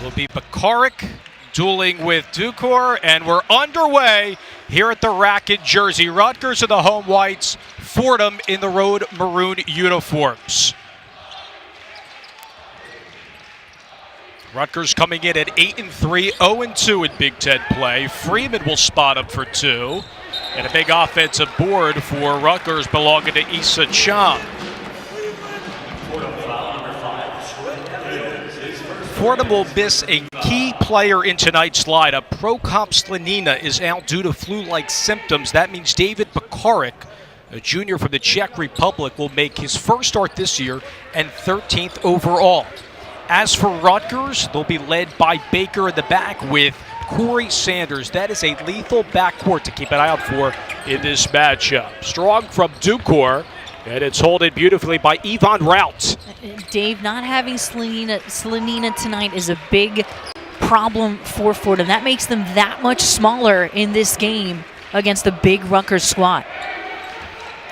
will be Bakaric dueling with Dukor, and we're underway here at the rack in Jersey. Rutgers in the home whites, Fordham in the road maroon uniforms. Rutgers coming in at 8-3, 0-2 in Big Ten play. Freeman will spot up for 2. And a big offensive board for Rutgers belonging to Issa Cham. Fordham will miss a key player in tonight's lineup. Prokop Slanina is out due to flu-like symptoms. That means David Bakaric, a junior from the Czech Republic, will make his first start this year and 13th overall. As for Rutgers, they'll be led by Baker in the back with Corey Sanders. That is a lethal backcourt to keep an eye out for in this matchup. Strong from Dukor, and it's holded beautifully by Ivan Rout. Dave, not having Slanina tonight is a big problem for Fordham. That makes them that much smaller in this game against the big Rutgers squad.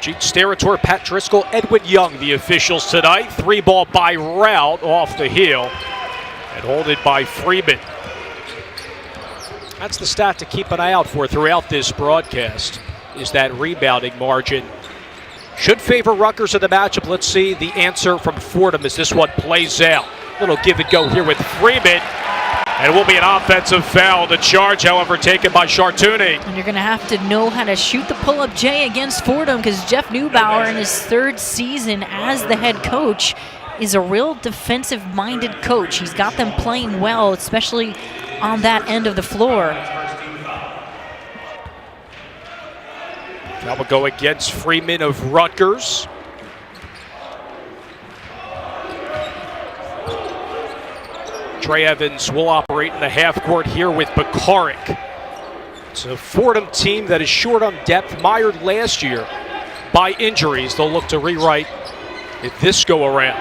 Gene Steratore, Pat Driscoll, Edwin Young, the officials tonight. 3-ball by Rout off the heel and holded by Freeman. That's the stat to keep an eye out for throughout this broadcast, is that rebounding margin. Should favor Rutgers in the matchup. Let's see the answer from Fordham as this one plays out. Little give and go here with Freeman. And it will be an offensive foul. The charge, however, taken by Chartouni. And you're going to have to know how to shoot the pull-up J against Fordham, because Jeff Neubauer in his 3rd season as the head coach is a real defensive-minded coach. He's got them playing well, especially on that end of the floor. That will go against Freeman of Rutgers. Trey Evans will operate in the half court here with Bakaric. It's a Fordham team that is short on depth, mired last year by injuries. They'll look to rewrite it this go around.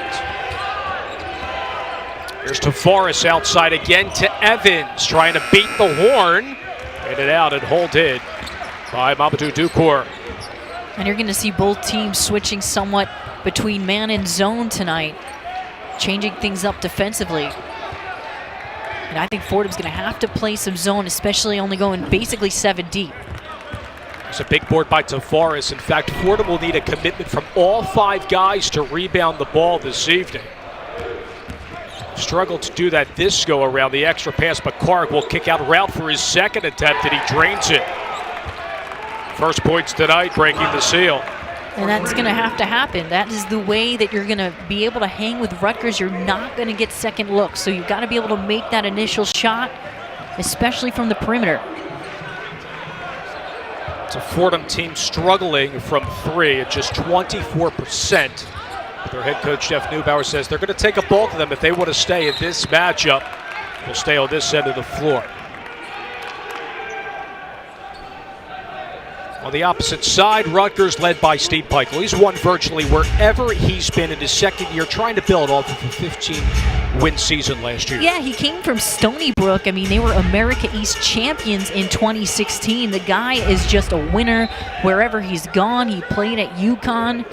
Here's Tavares outside again to Evans, trying to beat the horn. Get it out and hold it by Mamadou Dukor. And you're going to see both teams switching somewhat between man and zone tonight, changing things up defensively. And I think Fordham's going to have to play some zone, especially only going basically 7 deep. There's a big board by Tavares. In fact, Fordham will need a commitment from all 5 guys to rebound the ball this evening. Struggled to do that this go around. The extra pass, but Bakaric will kick out Rout for his 2nd attempt, and he drains it. First points tonight, breaking the seal. And that's going to have to happen. That is the way that you're going to be able to hang with Rutgers. You're not going to get second looks, so you've got to be able to make that initial shot, especially from the perimeter. It's a Fordham team struggling from 3 at just 24%. But their head coach, Jeff Neubauer, says they're going to take a ball to them if they want to stay in this matchup. They'll stay on this end of the floor. On the opposite side, Rutgers led by Steve Pikiell. He's won virtually wherever he's been in his 2nd year, trying to build off of a 15-win season last year. Yeah, he came from Stony Brook. I mean, they were America East champions in 2016. The guy is just a winner wherever he's gone. He played at UConn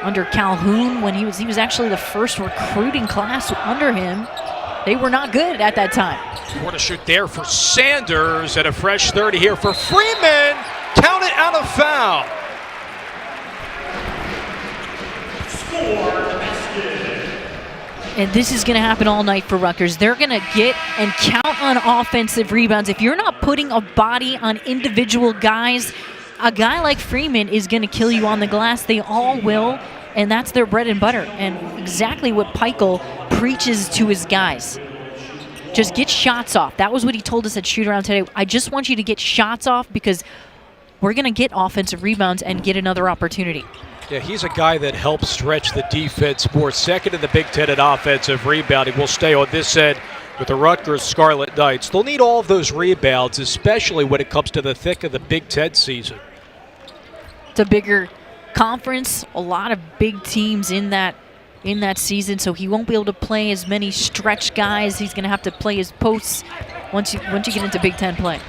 under Calhoun when he was actually the first recruiting class under him. They were not good at that time. What a shoot there for Sanders, and a fresh 30 here for Freeman. Count it out of foul. And this is going to happen all night for Rutgers. They're going to get and count on offensive rebounds. If you're not putting a body on individual guys, a guy like Freeman is going to kill you on the glass. They all will, and that's their bread and butter. And exactly what Pikiell preaches to his guys. Just get shots off. That was what he told us at shoot-around today. I just want you to get shots off because we're going to get offensive rebounds and get another opportunity. Yeah, he's a guy that helps stretch the defense more. 2nd in the Big Ten in offensive rebounding. We'll stay on this end with the Rutgers Scarlet Knights. They'll need all of those rebounds, especially when it comes to the thick of the Big Ten season. It's a bigger conference, a lot of big teams in that season, so he won't be able to play as many stretch guys. He's going to have to play his posts once you get into Big Ten play.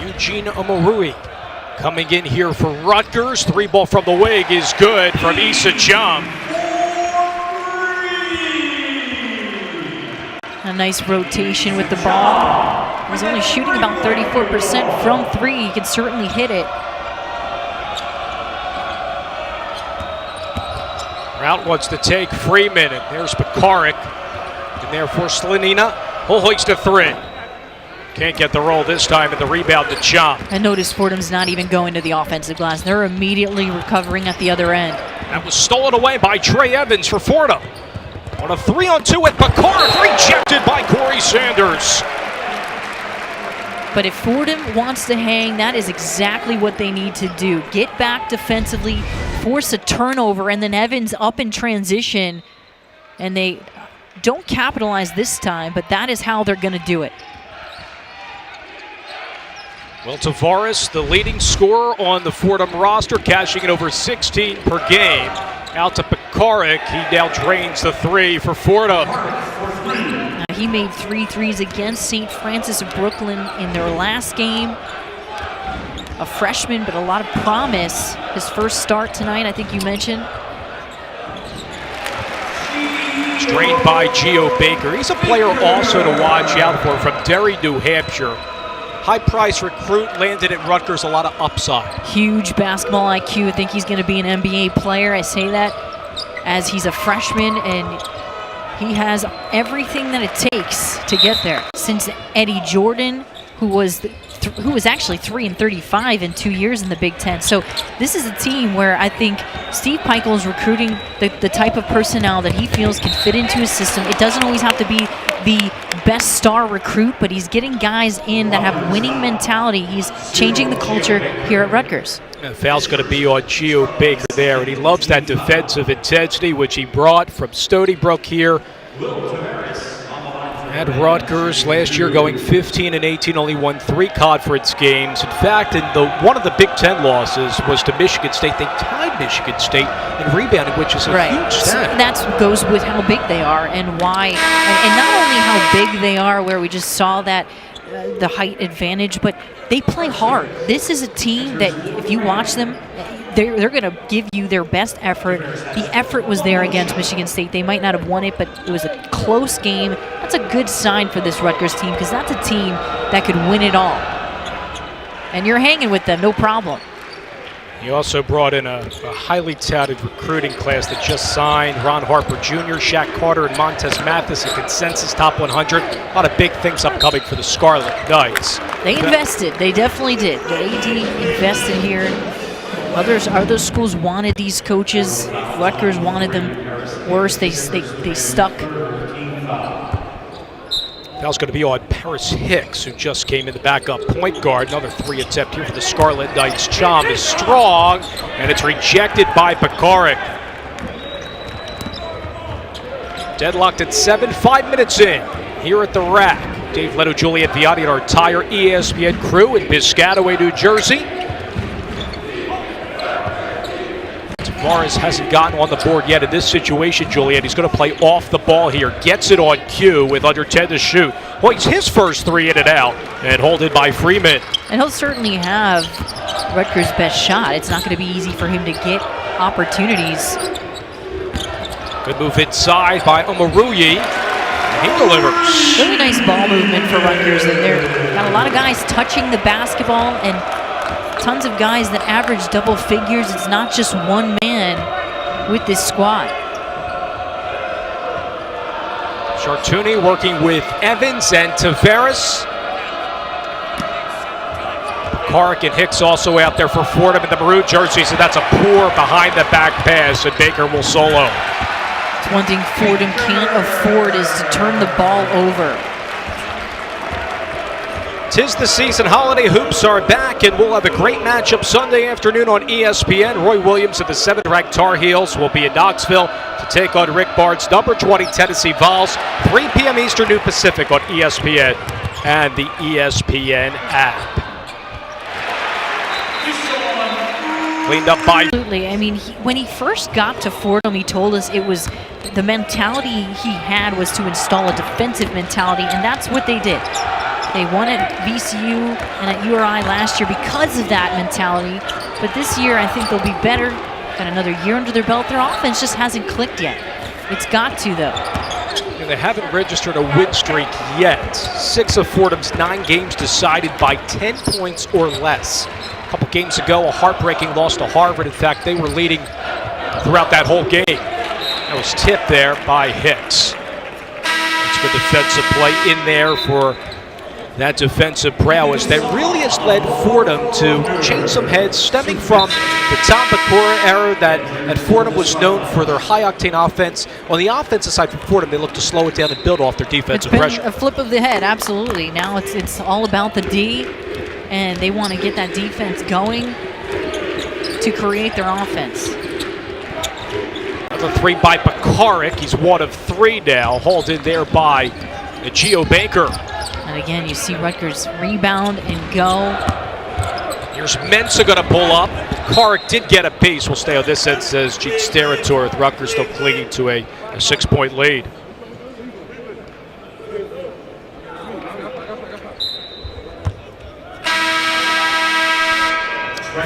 Eugene Omarui coming in here for Rutgers. 3-ball from the wing is good from Issa Cham. A nice rotation with the ball. He's only shooting about 34% from three. He can certainly hit it. Rout wants to take Freeman, and there's Pekarik. And there for Slanina. He'll hoist a three. Can't get the roll this time, and the rebound to Chom. I noticed Fordham's not even going to the offensive glass. They're immediately recovering at the other end. That was stolen away by Trey Evans for Fordham. On a 3-on-2 with Pekarik, rejected by Corey Sanders. But if Fordham wants to hang, that is exactly what they need to do. Get back defensively, force a turnover, and then Evans up in transition. And they don't capitalize this time, but that is how they're going to do it. Well, Tavares, the leading scorer on the Fordham roster, cashing in over 16 per game. Out to Pekarik. He now drains the three for Fordham. He made 3 threes against St. Francis of Brooklyn in their last game. A freshman, but a lot of promise. His first start tonight, I think you mentioned. Drained by Geo Baker. He's a player also to watch out for from Derry, New Hampshire. High-price recruit, landed at Rutgers, a lot of upside. Huge basketball IQ. I think he's going to be an NBA player. I say that as he's a freshman, and he has everything that it takes to get there. Since Eddie Jordan, who was actually 3-35 in 2 years in the Big Ten. So this is a team where I think Steve Peichel is recruiting the type of personnel that he feels can fit into his system. It doesn't always have to be the best star recruit, but he's getting guys in that have winning mentality. He's changing the culture here at Rutgers. And the foul's going to be on Geo Baker there, and he loves that defensive intensity, which he brought from Stony Brook here at Rutgers. Last year going 15-18, only won 3 conference games. In fact, one of the Big Ten losses was to Michigan State. They tied Michigan State in rebounding, which is a huge stat. That goes with how big they are and why, and not only how big they are, where we just saw that the height advantage, but they play hard. This is a team that if you watch them, they're going to give you their best effort. The effort was there against Michigan State. They might not have won it, but it was a close game. That's a good sign for this Rutgers team, because that's a team that could win it all. And you're hanging with them, no problem. He also brought in a highly touted recruiting class that just signed. Ron Harper Jr., Shaq Carter, and Montez Mathis, a consensus top 100. A lot of big things upcoming for the Scarlet Knights. They invested. They definitely did. The AD invested here. Other schools wanted these coaches. Rutgers wanted them worse. They stuck. Foul's going to be on Paris Hicks, who just came in the backup point guard. Another 3 attempt here for the Scarlet Knights. Chom is strong, and it's rejected by Pekarik. Deadlocked at 7, 5 minutes in here at the rack. Dave Leto, Juliet Viotti, and our entire ESPN crew in Piscataway, New Jersey. Tavares hasn't gotten on the board yet in this situation, Juliet. He's going to play off the ball here. Gets it on cue with under 10 to shoot. Hoists his first 3 in and out, and holded by Freeman. And he'll certainly have Rutgers' best shot. It's not going to be easy for him to get opportunities. Good move inside by Omoruyi. He delivers. Really nice ball movement for Rutgers, and they've got a lot of guys touching the basketball and tons of guys that average double figures. It's not just one man with this squad. Chartouni working with Evans and Tavares. Pekarik and Hicks also out there for Fordham in the maroon jerseys, and that's a poor behind-the-back pass, and Baker will solo. It's one thing Fordham can't afford is to turn the ball over. 'Tis the season. Holiday hoops are back, and we'll have a great matchup Sunday afternoon on ESPN. Roy Williams of the 7th-ranked Tar Heels will be in Knoxville to take on Rick Barnes' number 20 Tennessee Vols. 3 p.m. Eastern, New Pacific on ESPN and the ESPN app. Cleaned up by... Absolutely. I mean, when he first got to Fordham, he told us it was the mentality he had was to install a defensive mentality, and that's what they did. They won at VCU and at URI last year because of that mentality. But this year, I think they'll be better. Got another year under their belt. Their offense just hasn't clicked yet. It's got to, though. And they haven't registered a win streak yet. 6 of Fordham's 9 games decided by 10 points or less. A couple games ago, a heartbreaking loss to Harvard. In fact, they were leading throughout that whole game. That was tipped there by Hicks. That's good defensive play in there for that defensive prowess that really has led Fordham to change some heads, stemming from the Tom Bakura era that Fordham was known for their high-octane offense. On the offensive side for Fordham, they look to slow it down and build off their defensive pressure. A flip of the head, absolutely. Now it's all about the D, and they want to get that defense going to create their offense. Another 3 by Bakaric. He's 1 of 3 now, hauled in there by Gio Baker. And again, you see Rutgers rebound and go. Here's Mensah going to pull up. Bakaric did get a piece. We'll stay on this end, says Gene Sterator, with Rutgers still clinging to a 6-point lead.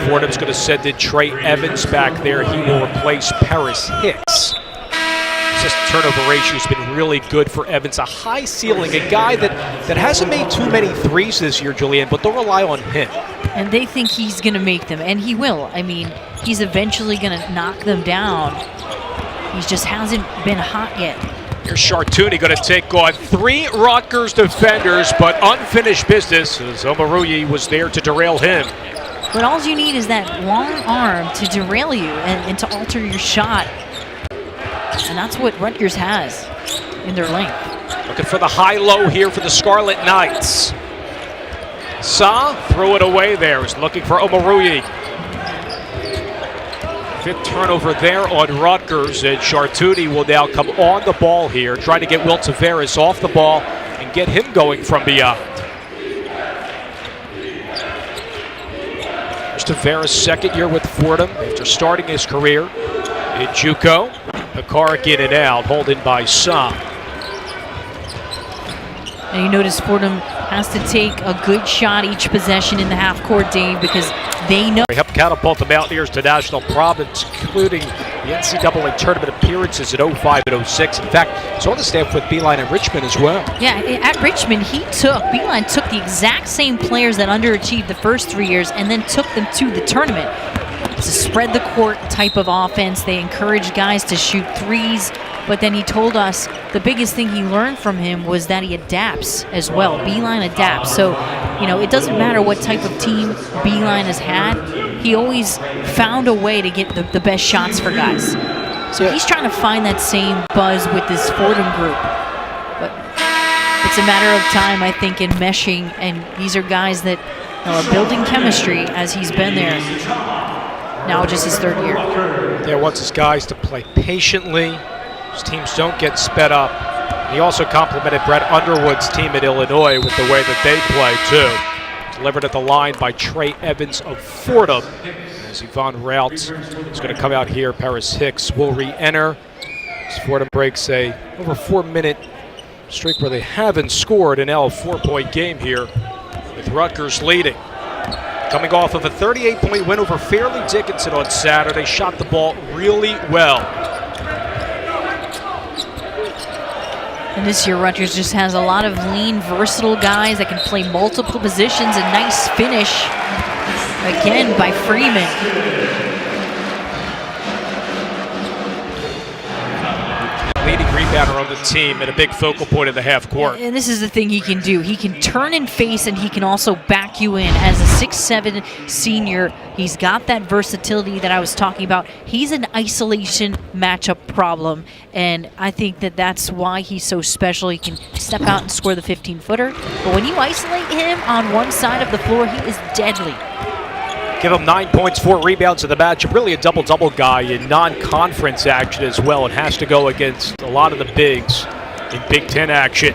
Fordham's going to send in Trey Evans back there. He will replace Paris Hicks. Assist turnover ratio has been really good for Evans. A high ceiling, a guy that hasn't made too many threes this year, Julianne, but they'll rely on him. And they think he's going to make them, and he will. I mean, he's eventually going to knock them down. He just hasn't been hot yet. Here's Chartouni going to take on 3 Rutgers defenders, but unfinished business as Omoruyi was there to derail him. But all you need is that long arm to derail you and to alter your shot. And that's what Rutgers has in their length. Looking for the high-low here for the Scarlet Knights. Sa threw it away there. He's looking for Omoruyi. 5th turnover there on Rutgers, and Chartouni will now come on the ball here, try to get Will Tavares off the ball and get him going from beyond. There's Tavares' 2nd year with Fordham after starting his career in JUCO. Bakaric in and out, hauled by Sa. And you notice Fordham has to take a good shot each possession in the half court, Dave, because they know. They helped catapult the Mountaineers to national prominence, including the NCAA tournament appearances in 05 and 06. In fact, it's on the staff with Beeline and Richmond as well. Yeah, at Richmond, Beeline took the exact same players that underachieved the first 3 years and then took them to the tournament. It's a spread the court type of offense. They encourage guys to shoot threes, but then he told us the biggest thing he learned from him was that he adapts as well. Beeline adapts. So, you know, it doesn't matter what type of team Beeline has had. He always found a way to get the best shots for guys. So he's trying to find that same buzz with this Fordham group. But it's a matter of time, I think, in meshing, and these are guys that are building chemistry as he's been there. Now just his 3rd year. Yeah, wants his guys to play patiently. His teams don't get sped up. And he also complimented Brett Underwood's team at Illinois with the way that they play, too. Delivered at the line by Trey Evans of Fordham. As Yvonne Rout is going to come out here, Paris Hicks will re-enter. As Fordham breaks a over 4-minute streak where they haven't scored, and now a 4-point game here with Rutgers leading. Coming off of a 38-point win over Fairleigh Dickinson on Saturday, shot the ball really well. And this year, Rutgers just has a lot of lean, versatile guys that can play multiple positions. A nice finish, again, by Freeman. Leading rebounder on the team and a big focal point in the half court. And this is the thing he can do. He can turn and face, and he can also back you in. As a 6'7" senior, he's got that versatility that I was talking about. He's an isolation matchup problem, and I think that that's why he's so special. He can step out and score the 15-footer, but when you isolate him on one side of the floor, he is deadly. Give him 9 points, 4 rebounds in the match. Really a double-double guy in non-conference action as well, and has to go against a lot of the bigs in Big Ten action.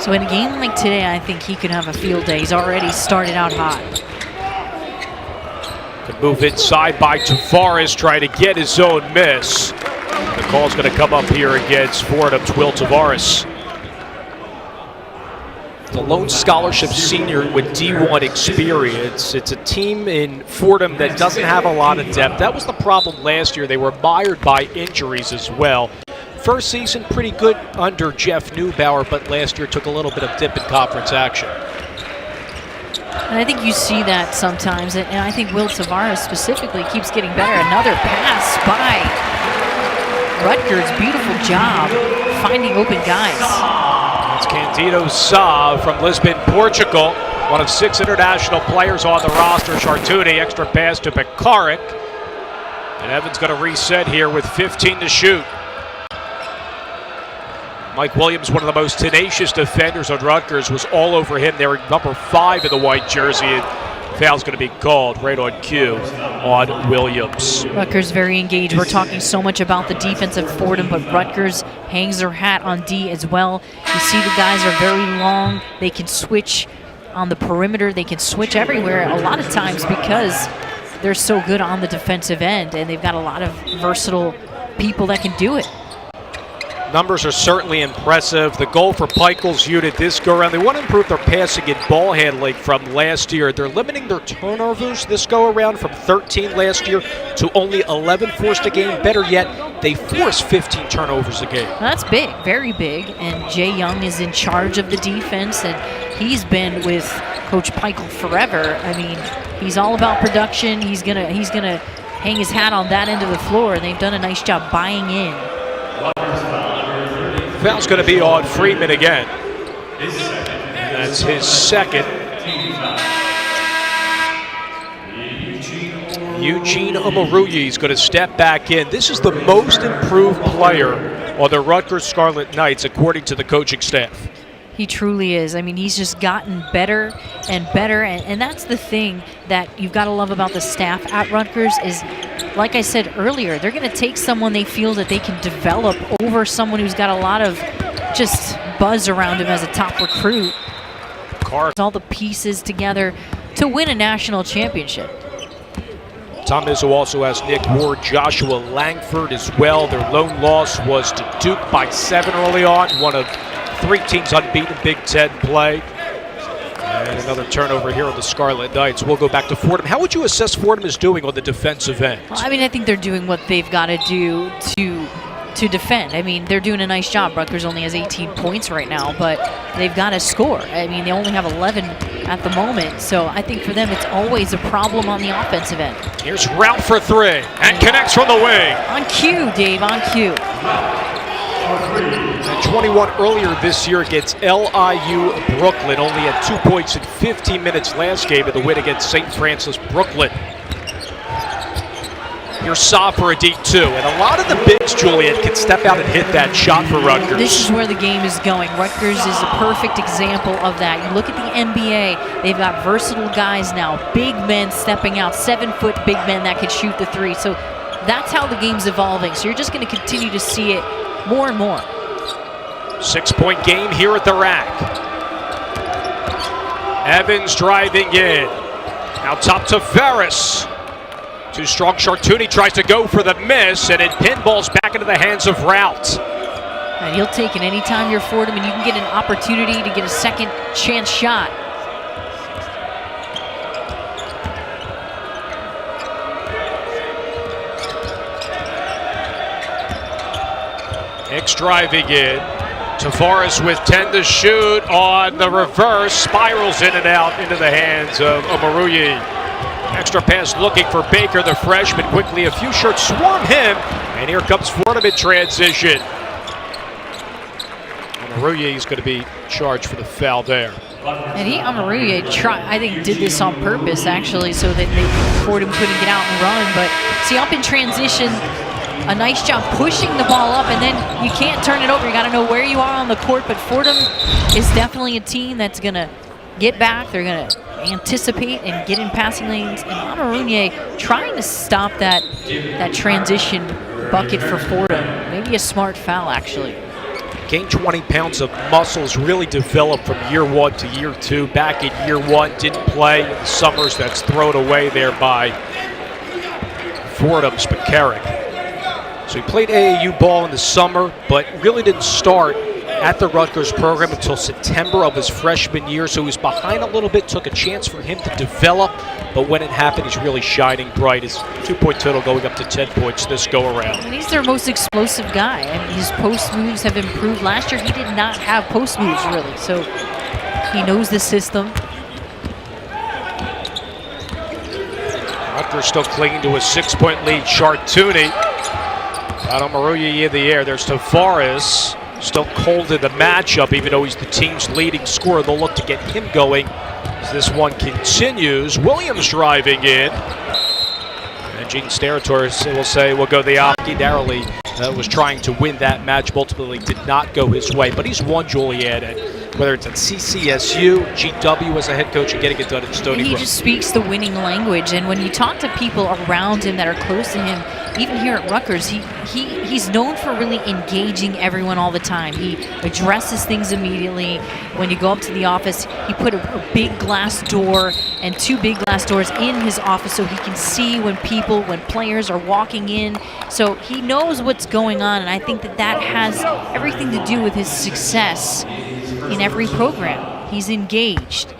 So in a game like today, I think he could have a field day. He's already started out hot. Could move inside by Tavares, try to get his own miss. The call's going to come up here against Fordham's Will Tavares. The lone scholarship senior with D1 experience. It's a team in Fordham that doesn't have a lot of depth. That was the problem last year. They were mired by injuries as well. first season pretty good under Jeff Neubauer, but last year took a little bit of dip in conference action. And I think you see that sometimes, and I think Will Tavares specifically keeps getting better. Another pass by Rutgers, beautiful job finding open guys. It's Candido Sa from Lisbon, Portugal. One of 6 international players on the roster. Chartuni, extra pass to Pekarik. And Evans going to reset here with 15 to shoot. Mike Williams, one of the most tenacious defenders on Rutgers, was all over him there at number 5 in the white jersey. And foul's going to be called right on cue on Williams. Rutgers very engaged. We're talking so much about the defense of Fordham, but Rutgers hangs their hat on D as well. You see the guys are very long. They can switch on the perimeter. They can switch everywhere a lot of times because they're so good on the defensive end, and they've got a lot of versatile people that can do it. Numbers are certainly impressive. The goal for Pikel's unit this go-around, they want to improve their passing and ball handling from last year. They're limiting their turnovers this go-around from 13 last year to only 11 forced a game. Better yet, they force 15 turnovers a game. That's big, very big, and Jay Young is in charge of the defense, and he's been with Coach Pikel forever. I mean, he's all about production. He's gonna hang his hat on that end of the floor, and they've done a nice job buying in. Foul's going to be on Freeman again. That's his second. Eugene Omoruyi is going to step back in. This is the most improved player on the Rutgers Scarlet Knights, according to the coaching staff. He truly is. I mean, he's just gotten better and better, and that's the thing that you've got to love about the staff at Rutgers is, like I said earlier, they're going to take someone they feel that they can develop over someone who's got a lot of just buzz around him as a top recruit. All the pieces together to win a national championship. Tom Izzo also has Nick Ward, Joshua Langford as well. Their lone loss was to Duke by 7 early on, one of 3 teams unbeaten in Big Ten play. And another turnover here on the Scarlet Knights. We'll go back to Fordham. How would you assess Fordham is doing on the defensive end? Well, I mean, I think they're doing what they've got to do to defend. I mean, they're doing a nice job. Rutgers only has 18 points right now, but they've got to score. I mean, they only have 11 at the moment, so I think for them it's always a problem on the offensive end. Here's Rout for 3, and connects from the wing. On cue, Dave, on cue. And 21 earlier this year against LIU Brooklyn. Only had 2 points in 15 minutes last game in the win against St. Francis Brooklyn. Here's Sa for a deep 2. And a lot of the bigs, Julian, can step out and hit that shot for Rutgers. This is where the game is going. Rutgers is a perfect example of that. You look at the NBA, they've got versatile guys now. Big men stepping out, 7-foot big men that can shoot the 3. So that's how the game's evolving. So you're just going to continue to see it more and more. 6-point game here at the rack. Evans driving in. Now top to Ferris. Too strong. Chartuni tries to go for the miss, and it pinballs back into the hands of Rout. And he'll take it anytime you're Fordham, and you can get an opportunity to get a second chance shot. Hicks driving in. Tavares with 10 to shoot on the reverse. Spirals in and out into the hands of Omoruyi. Extra pass looking for Baker, the freshman. Quickly, a few shirts swarm him. And here comes Fordham in transition. Omoruyi is going to be charged for the foul there. And Omoruyi, I think, did this on purpose, actually, so that Fordham couldn't get out and run. But see, up in transition, a nice job pushing the ball up, and then you can't turn it over. You got to know where you are on the court. But Fordham is definitely a team that's going to get back. They're going to anticipate and get in passing lanes. And Omoruyi trying to stop that transition bucket for Fordham. Maybe a smart foul, actually. Gained 20 pounds of muscles, really developed from year 1 to year 2. Back in year 1, didn't play in the summers. That's thrown away there by Fordham's Pekarik. So he played AAU ball in the summer, but really didn't start at the Rutgers program until September of his freshman year, so he was behind a little bit, took a chance for him to develop, but when it happened, he's really shining bright. His 2-point total going up to 10 points this go-around. And he's their most explosive guy. I mean, his post moves have improved. Last year, he did not have post moves, really, so he knows the system. Rutgers still clinging to a 6-point lead. Chartouni. Battle Maruya in the air. There's Tavares. Still cold in the matchup, even though he's the team's leading scorer. They'll look to get him going as this one continues. Williams driving in. And Gene Steratore will say we'll go the opposite. Narrowly was trying to win that match. Ultimately did not go his way, but he's won Juliet, and whether it's at CCSU, GW as a head coach, and getting it done at Stony Brook. He just speaks the winning language, and when you talk to people around him that are close to him, even here at Rutgers, he's known for really engaging everyone all the time. He addresses things immediately. When you go up to the office, he put a big glass door and 2 big glass doors in his office so he can see when players are walking in. So he knows what's going on, and I think that has everything to do with his success in every program. He's engaged.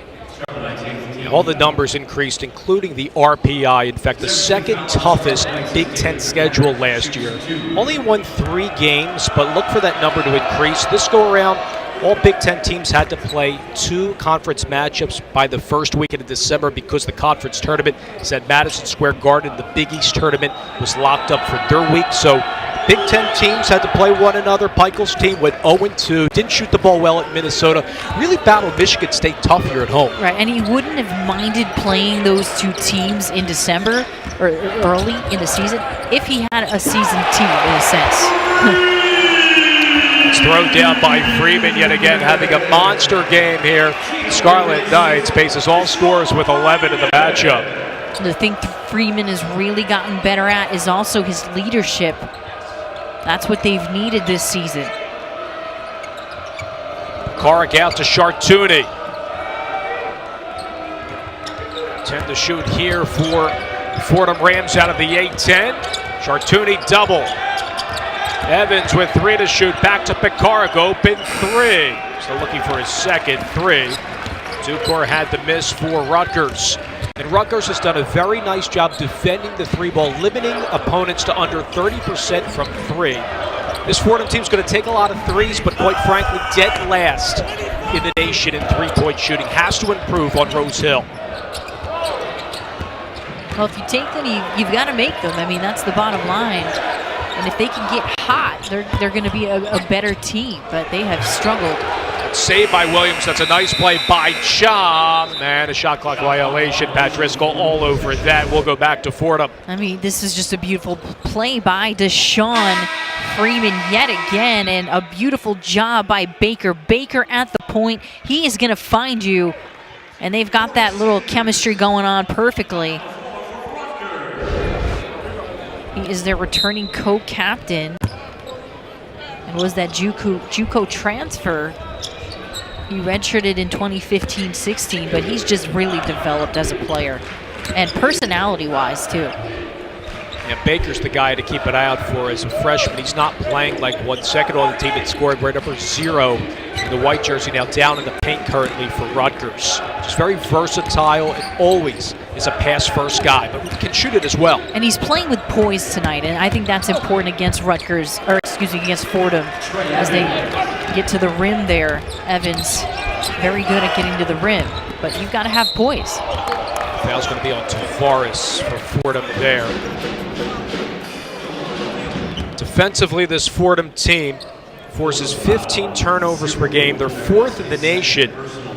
All the numbers increased, including the RPI. In fact, the second toughest Big Ten schedule last year. Only won 3 games, but look for that number to increase. This go-around, all Big Ten teams had to play 2 conference matchups by the first weekend of December because the conference tournament is at Madison Square Garden. The Big East tournament was locked up for their week, so Big Ten teams had to play one another. Pikel's team went 0-2, didn't shoot the ball well at Minnesota. Really battled Michigan State tough here at home. Right, and he wouldn't have minded playing those 2 teams in December or early in the season if he had a season team in a sense. It's thrown down by Freeman yet again, having a monster game here. Scarlet Knights paces all scores with 11 in the matchup. The thing Freeman has really gotten better at is also his leadership. That's what they've needed this season. Carrick out to Chartouni. 10 to shoot here for Fordham Rams out of the A-10. Chartouni double. Evans with 3 to shoot. Back to Pekarik. Open 3. Still looking for his second 3. Dukor had the miss for Rutgers. And Rutgers has done a very nice job defending the 3-ball, limiting opponents to under 30% from 3. This Fordham team's going to take a lot of 3s, but quite frankly, dead last in the nation in 3-point shooting. Has to improve on Rose Hill. Well, if you take them, you've got to make them. I mean, that's the bottom line. And if they can get hot, they're going to be a better team, but they have struggled. Saved by Williams. That's a nice play by Cham. And a shot clock violation. Pat Driscoll all over that. We'll go back to Fordham. I mean, this is just a beautiful play by Deshaun Freeman yet again, and a beautiful job by Baker. Baker at the point. He is going to find you, and they've got that little chemistry going on perfectly. He is their returning co-captain, and was that JUCO transfer. He redshirted in 2015-16, but he's just really developed as a player, and personality-wise, too. Yeah, Baker's the guy to keep an eye out for as a freshman. He's not playing like 1 second on the team. It's scoring right number 0 in the white jersey, now down in the paint currently for Rutgers. Just very versatile and always is a pass-first guy, but can shoot it as well. And he's playing with poise tonight, and I think that's important against Rutgers, or excuse me, against Fordham, as they get to the rim there. Evans, very good at getting to the rim, but you've got to have poise. Foul's going to be on Tavares for Fordham there. Defensively, this Fordham team forces 15 turnovers per game. They're 4th in the nation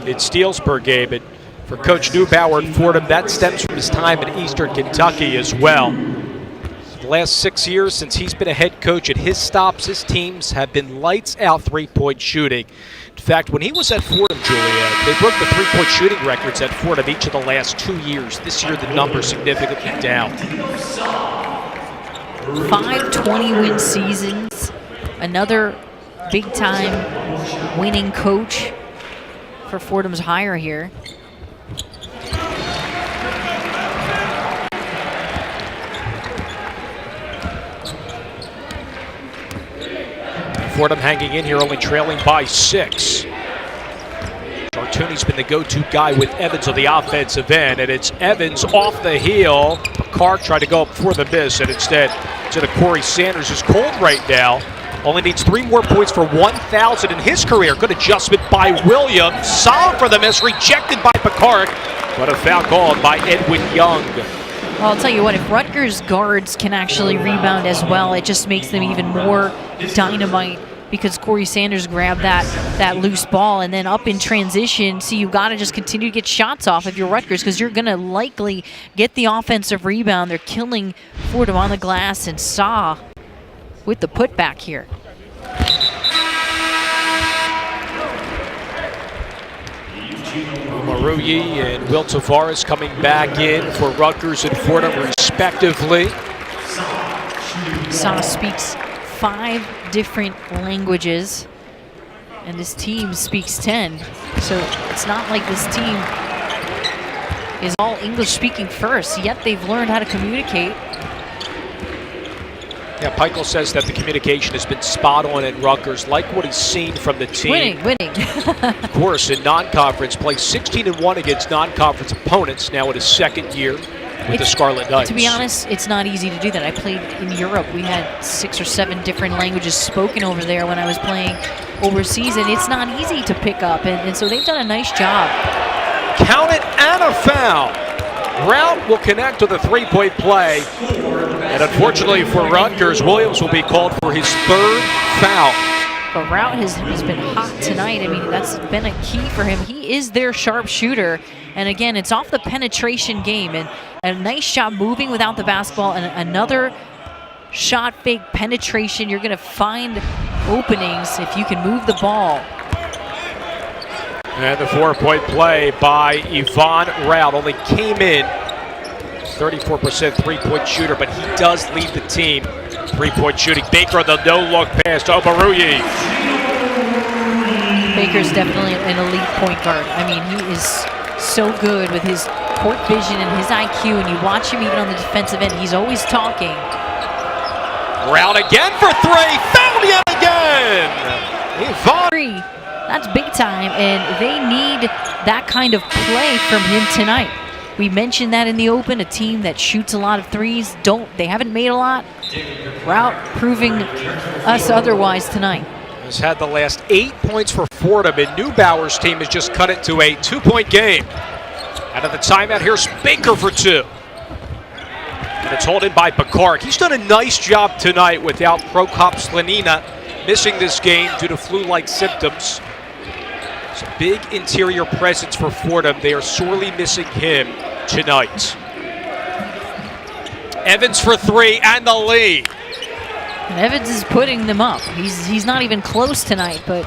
in steals per game. And for Coach Neubauer at Fordham, that stems from his time in Eastern Kentucky as well. The last 6 years since he's been a head coach, at his stops, his teams have been lights out 3-point shooting. In fact, when he was at Fordham, Juliet, they broke the 3-point shooting records at Fordham each of the last 2 years. This year, the number significantly down. 5 20-win seasons. Another big-time winning coach for Fordham's hire here. Fordham hanging in here, only trailing by 6. Chartooni's been the go-to guy with Evans on the offensive end, and it's Evans off the heel. Picard tried to go up for the miss, and instead to the Corey Sanders, who's cold right now. Only needs 3 more points for 1,000 in his career. Good adjustment by Williams. Solid for the miss, rejected by Picard, but a foul called by Edwin Young. Well, I'll tell you what, if Rutgers guards can actually rebound as well, it just makes them even more dynamite, because Corey Sanders grabbed that loose ball and then up in transition. So you got to just continue to get shots off if you're Rutgers, because you're going to likely get the offensive rebound. They're killing Fordham on the glass, and Saw with the putback here. Maruyi and Will Tavares coming back in for Rutgers and Fordham respectively. Saw speaks 5 different languages, and his team speaks 10. So it's not like this team is all English speaking first, yet they've learned how to communicate. Yeah, Peichel says that the communication has been spot on at Rutgers, like what he's seen from the team. Winning. Of course, in non-conference play, 16-1 against non-conference opponents, now in his 2nd year with the Scarlet Knights. To be honest, it's not easy to do that. I played in Europe. We had 6 or 7 different languages spoken over there when I was playing overseas, and it's not easy to pick up, and so they've done a nice job. Count it, and a foul. Rout will connect to the 3-point play, and unfortunately for Rutgers, Williams will be called for his 3rd foul. But Rout has been hot tonight. I mean, that's been a key for him. He is their sharp shooter, and again, it's off the penetration game, and a nice job moving without the basketball, and another shot fake penetration. You're going to find openings if you can move the ball. And the 4-point play by Yvonne Rout. Only came in 34% 3-point shooter, but he does lead the team. 3-point shooting. Baker on the no-look pass to Obaruyi. Baker's definitely an elite point guard. I mean, he is so good with his court vision and his IQ, and you watch him even on the defensive end. He's always talking. Rout again for 3. Found yet again. Yvonne. That's big time, and they need that kind of play from him tonight. We mentioned that in the open, a team that shoots a lot of threes. They haven't made a lot. Rout proving us otherwise tonight. Has had the last 8 points for Fordham, and Neubauer's team has just cut it to a 2-point game. Out of the timeout, here's Baker for 2. And it's held in by Picard. He's done a nice job tonight without Prokop Slanina, missing this game due to flu-like symptoms. It's a big interior presence for Fordham. They are sorely missing him tonight. Evans for 3 and the lead. And Evans is putting them up. He's not even close tonight, but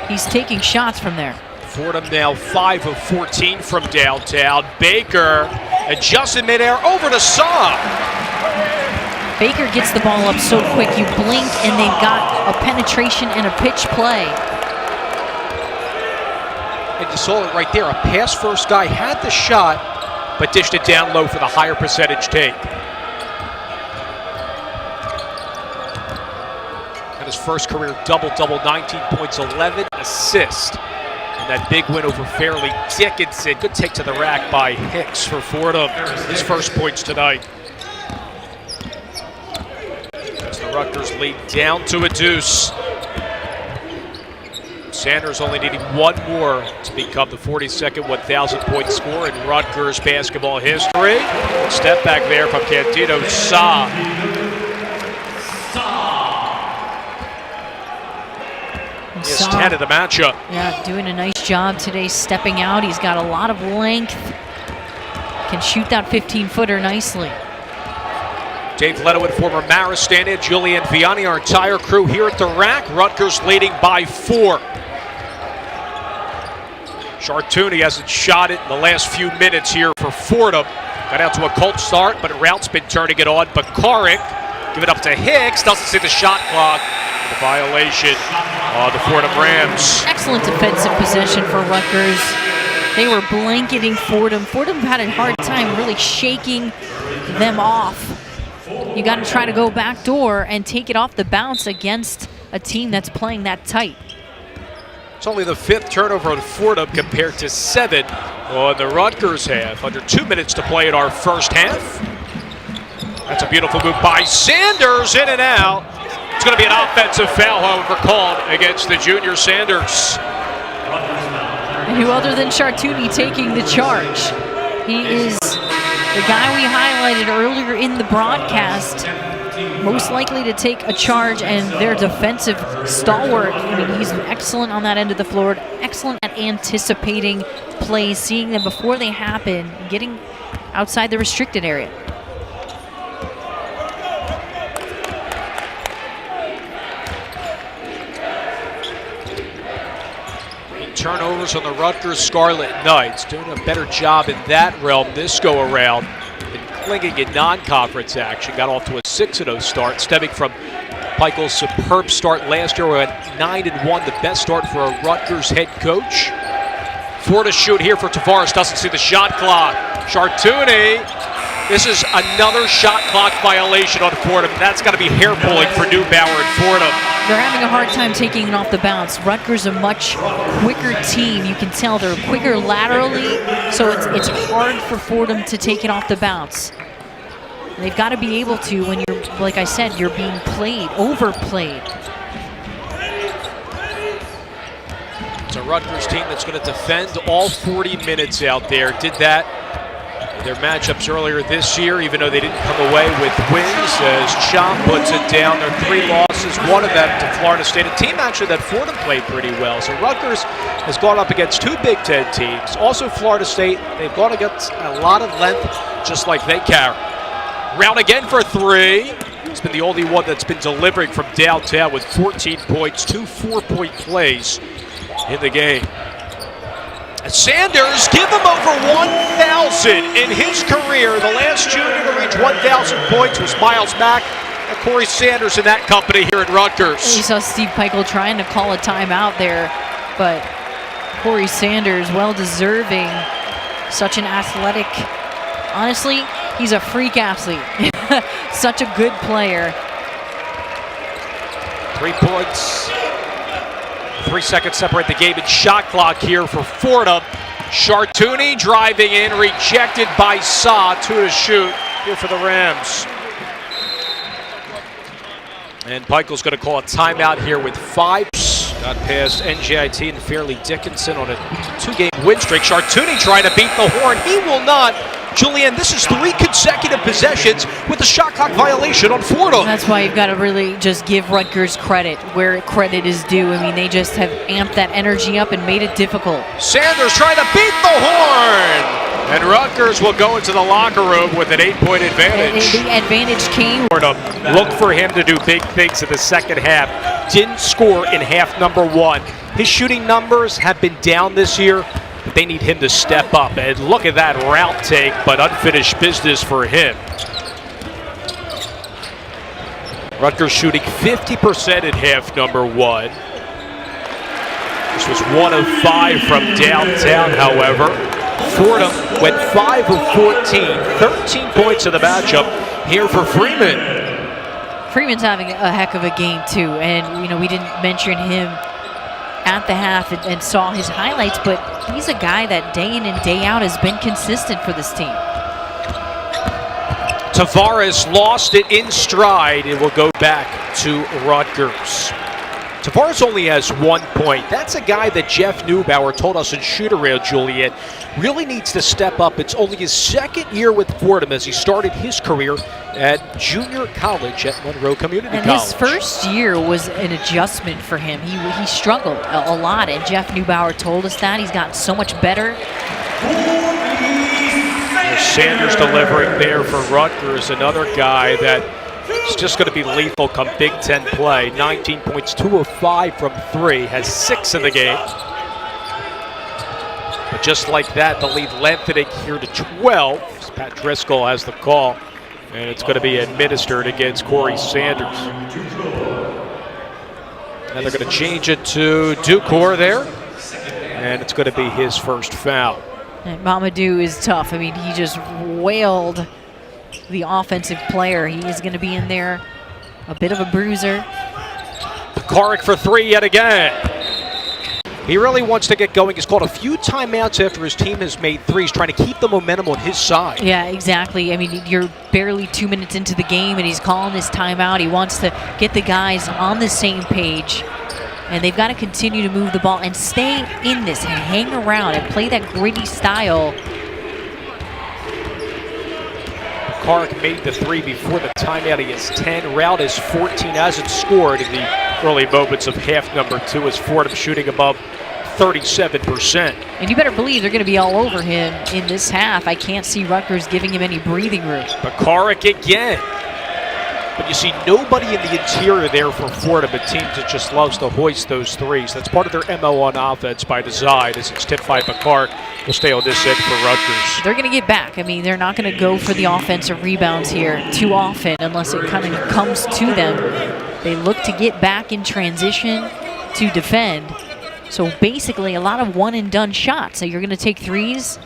he's taking shots from there. Fordham now 5 of 14 from downtown. Baker adjusted midair over to Saw. Baker gets the ball up so quick, you blink and they've got a penetration and a pitch play. And you saw it right there. A pass-first guy had the shot, but dished it down low for the higher percentage take. And his first career double-double, 19 points, 11 assists. And that big win over Fairleigh Dickinson. Good take to the rack by Hicks for Fordham. His first points tonight. As the Rutgers lead down to a deuce. Sanders only needing 1 more to become the 42nd 1,000-point scorer in Rutgers basketball history. Step back there from Candido Saw. He is 10 of the matchup. Yeah, doing a nice job today stepping out. He's got a lot of length. Can shoot that 15-footer nicely. Dave Leto and former Marist stand-in Julian Vianney, our entire crew here at the rack. Rutgers leading by 4. Chartouni hasn't shot it in the last few minutes here for Fordham. Got out to a cold start, but Rout's been turning it on. Bakaric, give it up to Hicks, doesn't see the shot clock. The violation on the Fordham Rams. Excellent defensive possession for Rutgers. They were blanketing Fordham. Fordham had a hard time really shaking them off. You got to try to go back door and take it off the bounce against a team that's playing that tight. It's only the 5th turnover on Fordham compared to 7 on the Rutgers half. Under 2 minutes to play in our first half. That's a beautiful move by Sanders, in and out. It's going to be an offensive foul, however, called against the junior Sanders. And who other than Chartouni taking the charge? He is the guy we highlighted earlier in the broadcast, most likely to take a charge, and their defensive stalwart. I mean, he's excellent on that end of the floor, excellent at anticipating plays, seeing them before they happen, getting outside the restricted area. Turnovers on the Rutgers Scarlet Knights, doing a better job in that realm this go around. Clinging in non-conference action, got off to a 6-0 start, stemming from Pikel's superb start last year. We're at 9-1, the best start for a Rutgers head coach. 4 to shoot here for Tavares, doesn't see the shot clock. Chartouni, this is another shot clock violation on Fordham. That's got to be hair-pulling for Neubauer and Fordham. They're having a hard time taking it off the bounce. Rutgers a much quicker team. You can tell they're quicker laterally, so it's hard for Fordham to take it off the bounce. They've got to be able to when you're, like I said, you're being played, overplayed. It's a Rutgers team that's going to defend all 40 minutes out there. Did that in their matchups earlier this year, even though they didn't come away with wins, as Chom puts it down. Their 3 losses, one of them to Florida State, a team actually that Fordham played pretty well. So Rutgers has gone up against 2 Big Ten teams. Also Florida State, they've gone against a lot of length, just like they carry. Round again for 3. He's been the only one that's been delivering from downtown with 14 points, 2 4-point plays in the game. And Sanders, give him over 1,000 in his career. The last junior to reach 1,000 points was Miles Mack. And Corey Sanders in that company here at Rutgers. You saw Steve Pikel trying to call a timeout there, but Corey Sanders, well deserving. Such an athletic, honestly, he's a freak athlete. Such a good player. 3 points. 3 seconds separate the game and shot clock here for Fordham. Chartouni driving in, rejected by Sa. 2 to shoot here for the Rams. And Pikel's going to call a timeout here with 5. Got past NJIT and Fairleigh Dickinson on a 2-game win streak. Chartouni trying to beat the horn. He will not. Julianne, this is 3 consecutive possessions with a shot clock violation on Fordham. That's why you've got to really just give Rutgers credit where credit is due. I mean, they just have amped that energy up and made it difficult. Sanders trying to beat the horn. And Rutgers will go into the locker room with an 8-point advantage. The advantage came. Look for him to do big things in the second half. Didn't score in half number 1. His shooting numbers have been down this year. They need him to step up. And look at that route take, but unfinished business for him. Rutgers shooting 50% in half number 1. This was 1 of 5 from downtown, however. Fordham went 5 of 14, 13 points in the matchup here for Freeman. Freeman's having a heck of a game too, and you know we didn't mention him at the half and saw his highlights, but he's a guy that day in and day out has been consistent for this team. Tavares lost it in stride. It will go back to Rutgers. Tavares only has 1 point. That's a guy that Jeff Neubauer told us in shoot-around, Juliet, really needs to step up. It's only his 2nd year with Fordham as he started his career at junior college at Monroe Community College. His first year was an adjustment for him. He struggled a lot, and Jeff Neubauer told us that. He's gotten so much better. There's Sanders delivering there for Rutgers, another guy that is just going to be lethal come Big Ten play. 19 points, 2 of 5 from 3, has 6 in the game. But just like that, the lead lengthening here to 12. Pat Driscoll has the call, and it's going to be administered against Corey Sanders. And they're going to change it to Ducor there, and it's going to be his first foul. And Mamadou is tough. I mean, he just wailed the offensive player. He is going to be in there, a bit of a bruiser. Bacaric for three yet again. He really wants to get going. He's called a few timeouts after his team has made threes, trying to keep the momentum on his side. Yeah, exactly. I mean, you're barely 2 minutes into the game, and he's calling this timeout. He wants to get the guys on the same page, and they've got to continue to move the ball and stay in this and hang around and play that gritty style. Bacaric made the three before the timeout. He has 10. Rout is 14. Hasn't scored in the early moments of half number two, as Fordham shooting above 37%. And you better believe they're going to be all over him in this half. I can't see Rutgers giving him any breathing room. Bacaric again. But you see nobody in the interior there for Fordham, a team that just loves to hoist those threes. That's part of their MO on offense by design, as it's tipped by Bacaric. We'll stay on this end for Rutgers. They're going to get back. I mean, they're not going to go for the offensive rebounds here too often unless it kind of comes to them. They look to get back in transition to defend. So basically a lot of one-and-done shots. So you're going to take threes,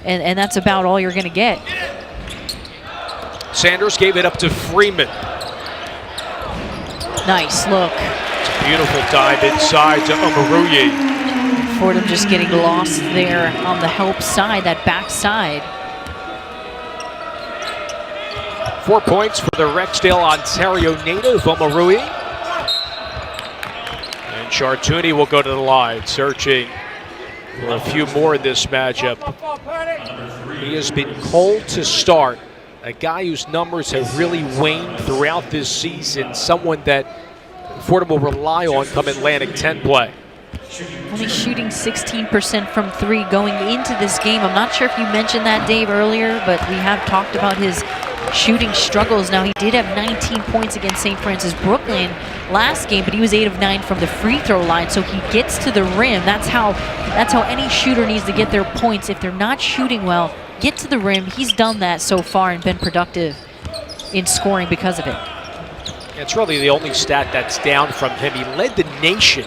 and that's about all you're going to get. Sanders gave it up to Freeman. Nice look. It's a beautiful dive inside to Omoruyi. Fordham just getting lost there on the help side, that back side. 4 points for the Rexdale, Ontario native, Omoruyi. And Chartouni will go to the line, searching for a few more in this matchup. He has been cold to start. A guy whose numbers have really waned throughout this season. Someone that Fordham will rely on come Atlantic 10 play. Only shooting 16% from three going into this game. I'm not sure if you mentioned that, Dave, earlier, but we have talked about his shooting struggles. Now, he did have 19 points against St. Francis Brooklyn last game, but he was 8 of 9 from the free throw line, so he gets to the rim. That's how any shooter needs to get their points. If they're not shooting well, get to the rim. He's done that so far and been productive in scoring because of it. It's really the only stat that's down from him. He led the nation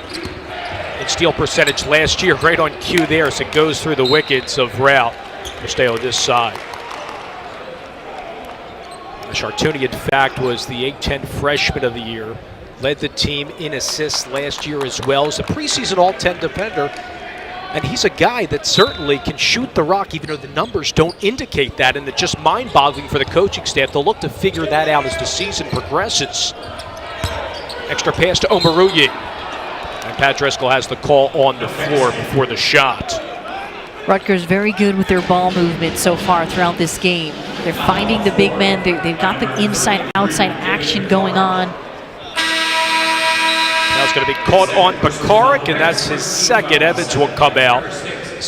in steal percentage last year, right on cue there as it goes through the wickets of Rout. We'll stay on this side. Chartouni, in fact, was the A-10 freshman of the year. Led the team in assists last year as well as a preseason All-10 defender. And he's a guy that certainly can shoot the rock, even though the numbers don't indicate that. And it's just mind-boggling for the coaching staff. They'll look to figure that out as the season progresses. Extra pass to Omoruyi. And Pat Driscoll has the call on the floor before the shot. Rutgers very good with their ball movement so far throughout this game. They're finding the big men. They've got the inside-outside action going on. Now it's going to be caught on Bacaric, and that's his second. Evans will come out.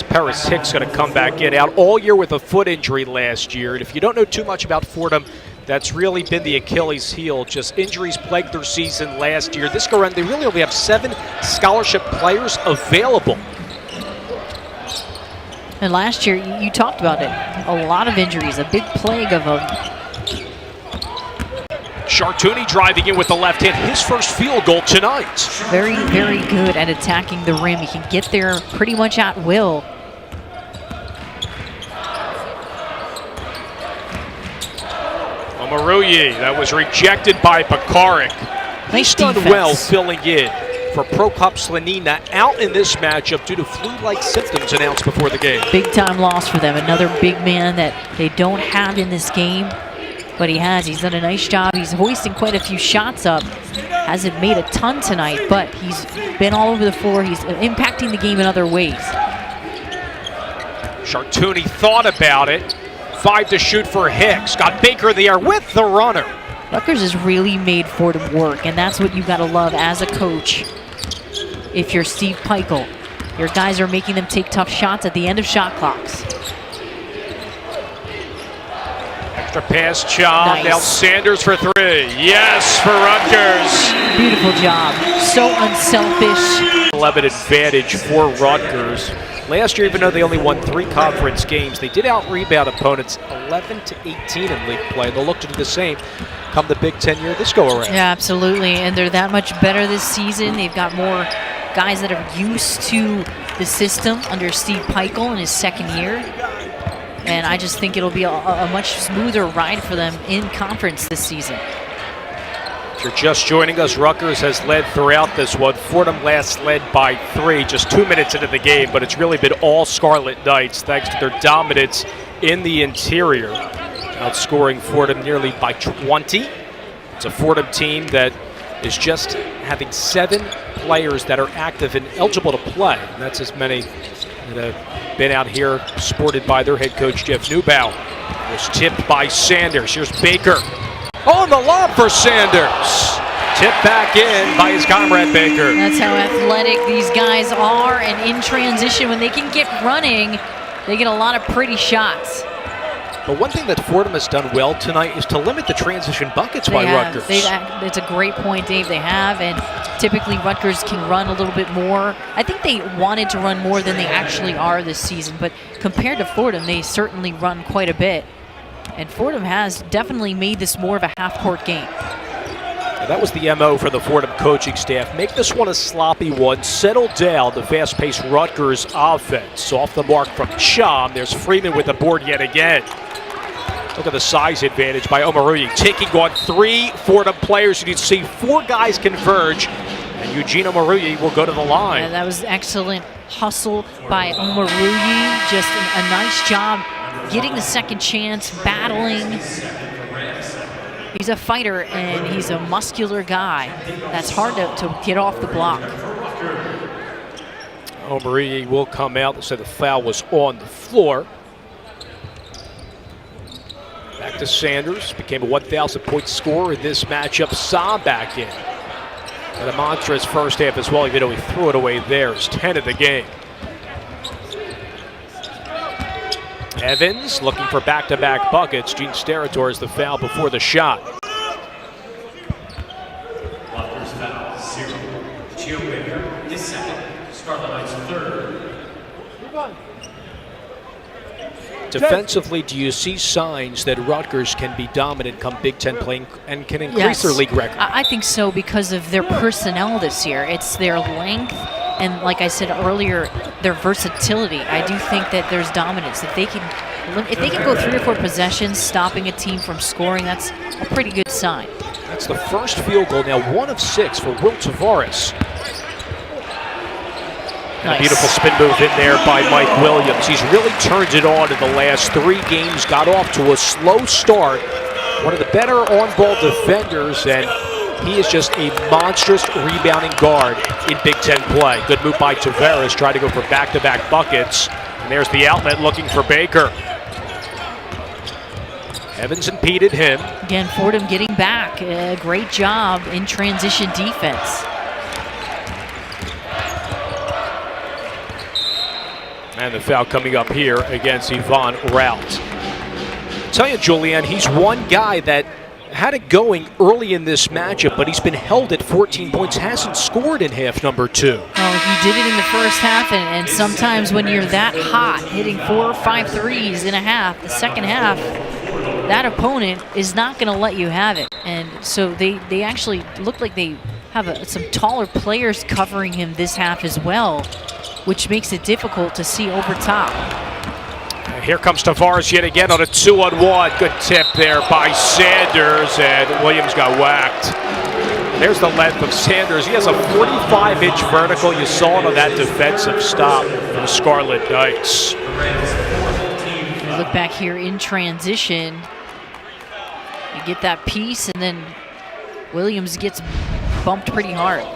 Paris Hicks going to come back in. Out all year with a foot injury last year. And if you don't know too much about Fordham, that's really been the Achilles heel. Just injuries plagued their season last year. This go around, they really only have 7 scholarship players available. And last year, you talked about it. A lot of injuries, a big plague of them. Chartouni driving in with the left hand, his first field goal tonight. Very, very good at attacking the rim. He can get there pretty much at will. Omoruyi, that was rejected by Bacaric. He's done well filling in for Prokop Slanina, out in this matchup due to flu-like symptoms announced before the game. Big time loss for them. Another big man that they don't have in this game, but he has. He's done a nice job. He's hoisting quite a few shots up. Hasn't made a ton tonight, but he's been all over the floor. He's impacting the game in other ways. Chartouni thought about it. 5 to shoot for Hicks. Got Baker there with the runner. Rutgers has really made Fordham work, and that's what you got to love as a coach. If you're Steve Peichel, your guys are making them take tough shots at the end of shot clocks. Extra pass, Chom. Nice. Now Sanders for 3. Yes, for Rutgers. Beautiful job. So unselfish. 11 advantage for Rutgers. Last year, even though they only won 3 conference games, they did out-rebound opponents 11 to 18 in league play. They'll look to do the same come the Big Ten year this go-around. Yeah, absolutely. And they're that much better this season. They've got more guys that are used to the system under Steve Peichel in his second year. And I just think it'll be a much smoother ride for them in conference this season. If you're just joining us, Rutgers has led throughout this one. Fordham last led by 3, just 2 minutes into the game, but it's really been all Scarlet Knights thanks to their dominance in the interior, outscoring Fordham nearly by 20. It's a Fordham team that is just having 7 players that are active and eligible to play. And that's as many that have been out here, supported by their head coach, Jeff Newbow. It was tipped by Sanders. Here's Baker. On the lob for Sanders. Tipped back in by his comrade Baker. That's how athletic these guys are, and in transition, when they can get running, they get a lot of pretty shots. But one thing that Fordham has done well tonight is to limit the transition buckets by Rutgers. It's a great point, Dave. They have, and typically Rutgers can run a little bit more. I think they wanted to run more than they actually are this season, but compared to Fordham, they certainly run quite a bit. And Fordham has definitely made this more of a half-court game. And that was the MO for the Fordham coaching staff. Make this one a sloppy one. Settle down the fast-paced Rutgers offense. Off the mark from Cham. There's Freeman with the board yet again. Look at the size advantage by Omaruyi. Taking on 3 Fordham players. You can see 4 guys converge. And Eugene Omaruyi will go to the line. Yeah, that was excellent hustle by Omaruyi. Just a nice job getting the second chance, battling. He's a fighter, and he's a muscular guy. That's hard to get off the block. Omaruyi will come out, so the foul was on the floor. Back to Sanders, became a 1,000-point scorer in this matchup. Saab back in. And a monstrous first half as well, even though he threw it away there. It's 10 of the game. Evans looking for back-to-back buckets. Gene Steratore is the foul before the shot. Rutgers foul, 0. Gio Baker, his second. Scarlet Knights, 3rd. Defensively, do you see signs that Rutgers can be dominant come Big Ten playing and can increase their league record? I think so, because of their personnel this year. It's their length and, like I said earlier, their versatility. I do think that there's dominance. If they can go 3 or 4 possessions, stopping a team from scoring, that's a pretty good sign. That's the first field goal, now 1 of 6 for Will Tavares. Nice. A beautiful spin move in there by Mike Williams. He's really turned it on in the last 3 games, got off to a slow start. One of the better on-ball defenders, and he is just a monstrous rebounding guard in Big Ten play. Good move by Tavares, trying to go for back-to-back buckets. And there's the outlet looking for Baker. Evans impeded him. Again, Fordham getting back. Great job in transition defense. And the foul coming up here against Yvonne Rout. I'll tell you, Julianne, he's one guy that had it going early in this matchup, but he's been held at 14 points, hasn't scored in half number 2. Well, he did it in the first half, and sometimes when you're that hot, hitting 4 or 5 threes in a half, the second half, that opponent is not going to let you have it. And so they actually look like they have some taller players covering him this half as well, which makes it difficult to see over top. Here comes Tavares yet again on a 2-on-1. Good tip there by Sanders, and Williams got whacked. There's the length of Sanders. He has a 45-inch vertical. You saw it on that defensive stop from Scarlet Knights. You look back here in transition. You get that piece, and then Williams gets bumped pretty hard.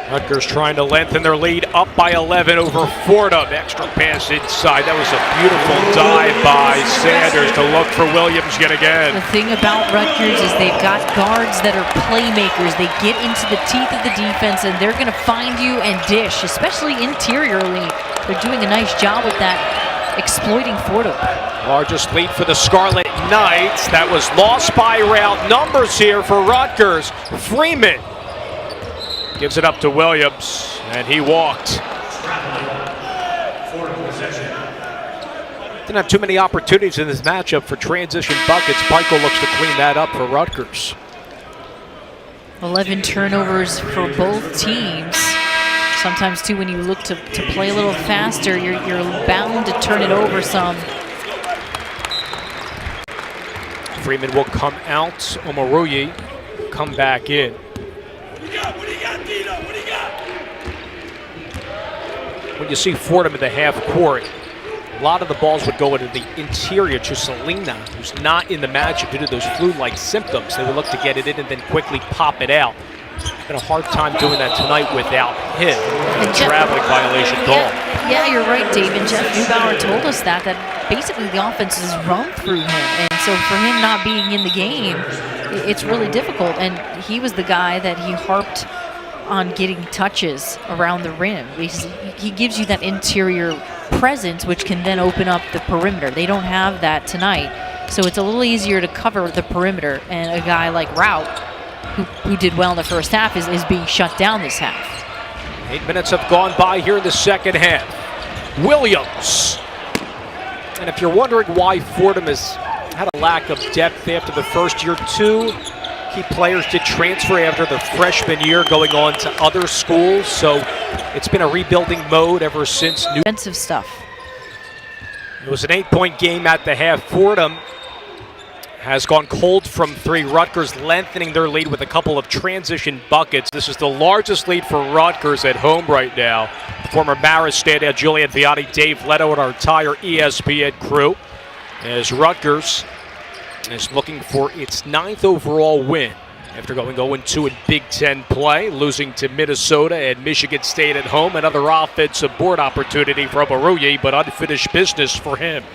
Rutgers trying to lengthen their lead, up by 11 over Fordham. Extra pass inside. That was a beautiful dive by Sanders to look for Williams yet again. The thing about Rutgers is they've got guards that are playmakers. They get into the teeth of the defense, and they're going to find you and dish, especially interiorly. They're doing a nice job with that, exploiting Fordham. Largest lead for the Scarlet Knights. That was lost by round numbers here for Rutgers. Freeman gives it up to Williams, and he walked. Didn't have too many opportunities in this matchup for transition buckets. Pico looks to clean that up for Rutgers. 11 turnovers for both teams. Sometimes, too, when you look to play a little faster, you're bound to turn it over some. Freeman will come out. Omoruyi come back in. When you see Fordham in the half court, a lot of the balls would go into the interior to Selena, who's not in the matchup due to those flu-like symptoms. They would look to get it in and then quickly pop it out. Been a hard time doing that tonight without him. Traveling violation call. Yeah, you're right, David. Jeff Neubauer told us that basically the offense is run through him. And so for him not being in the game, it's really difficult. And he was the guy that he harped on getting touches around the rim. He gives you that interior presence, which can then open up the perimeter. They don't have that tonight. So it's a little easier to cover the perimeter. And a guy like Rout, who did well in the first half, is being shut down this half. 8 minutes have gone by here in the second half. Williams. And if you're wondering why Fordham has had a lack of depth after the first year, two key players did transfer after their freshman year, going on to other schools. So it's been a rebuilding mode ever since. Defensive stuff. It was an 8-point game at the half. Fordham has gone cold from three. Rutgers lengthening their lead with a couple of transition buckets. This is the largest lead for Rutgers at home right now. Former Marist standout Julian Viotti, Dave Leto, and our entire ESPN crew, as Rutgers is looking for its 9th overall win after going 0-2 in Big Ten play, losing to Minnesota and Michigan State at home. Another offensive board opportunity for Omoruyi, but unfinished business for him.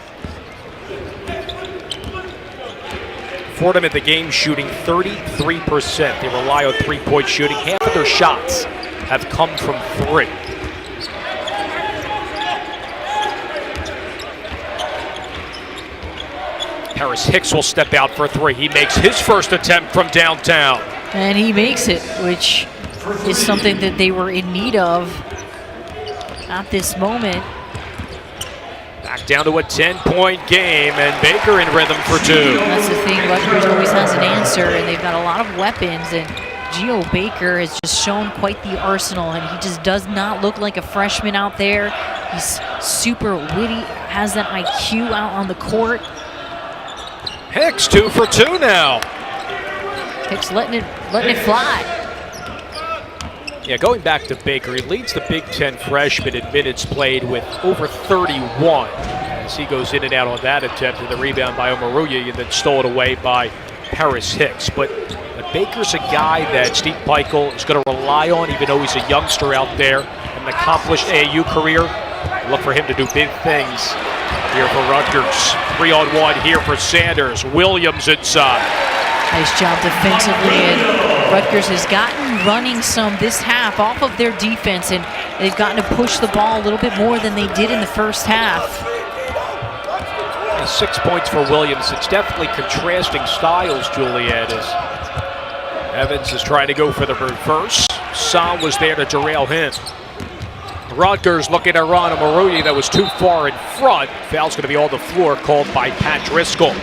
Fordham in the game shooting 33%. They rely on three-point shooting. Half of their shots have come from three. Harris Hicks will step out for three. He makes his first attempt from downtown. And he makes it, which is something that they were in need of at this moment. Back down to a 10-point game, and Baker in rhythm for two. That's the thing, Rutgers always has an answer, and they've got a lot of weapons, and Geo Baker has just shown quite the arsenal, and he just does not look like a freshman out there. He's super witty, has that IQ out on the court. Hicks 2 for 2 now. Hicks letting it fly. Yeah, going back to Baker, he leads the Big Ten freshman in minutes played with over 31 as he goes in and out on that attempt, and the rebound by Omoruyi and then stolen away by Harris Hicks. But Baker's a guy that Steve Peichel is going to rely on, even though he's a youngster out there, an accomplished AAU career. Look for him to do big things here for Rutgers. 3-on-1 here for Sanders. Williams inside. Nice job defensively, and Rutgers has gotten running some this half off of their defense, and they've gotten to push the ball a little bit more than they did in the first half. 6 points for Williams. It's definitely contrasting styles, Juliet. As Evans is trying to go for the reverse. Sam was there to derail him. Rutgers looking to run. Omoruyi that was too far in front. Foul's going to be on the floor, called by Pat Driscoll.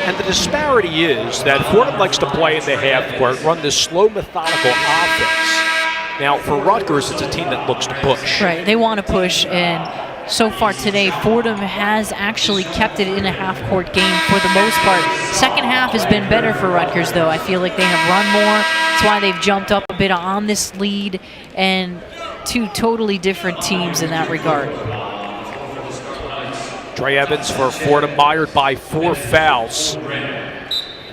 And the disparity is that Fordham likes to play in the half court, run this slow, methodical offense. Now, for Rutgers, it's a team that looks to push. Right, they want to push, and so far today, Fordham has actually kept it in a half-court game for the most part. Second half has been better for Rutgers, though. I feel like they have run more. That's why they've jumped up a bit on this lead, and two totally different teams in that regard. Trey Evans for Fordham, mired by 4 fouls.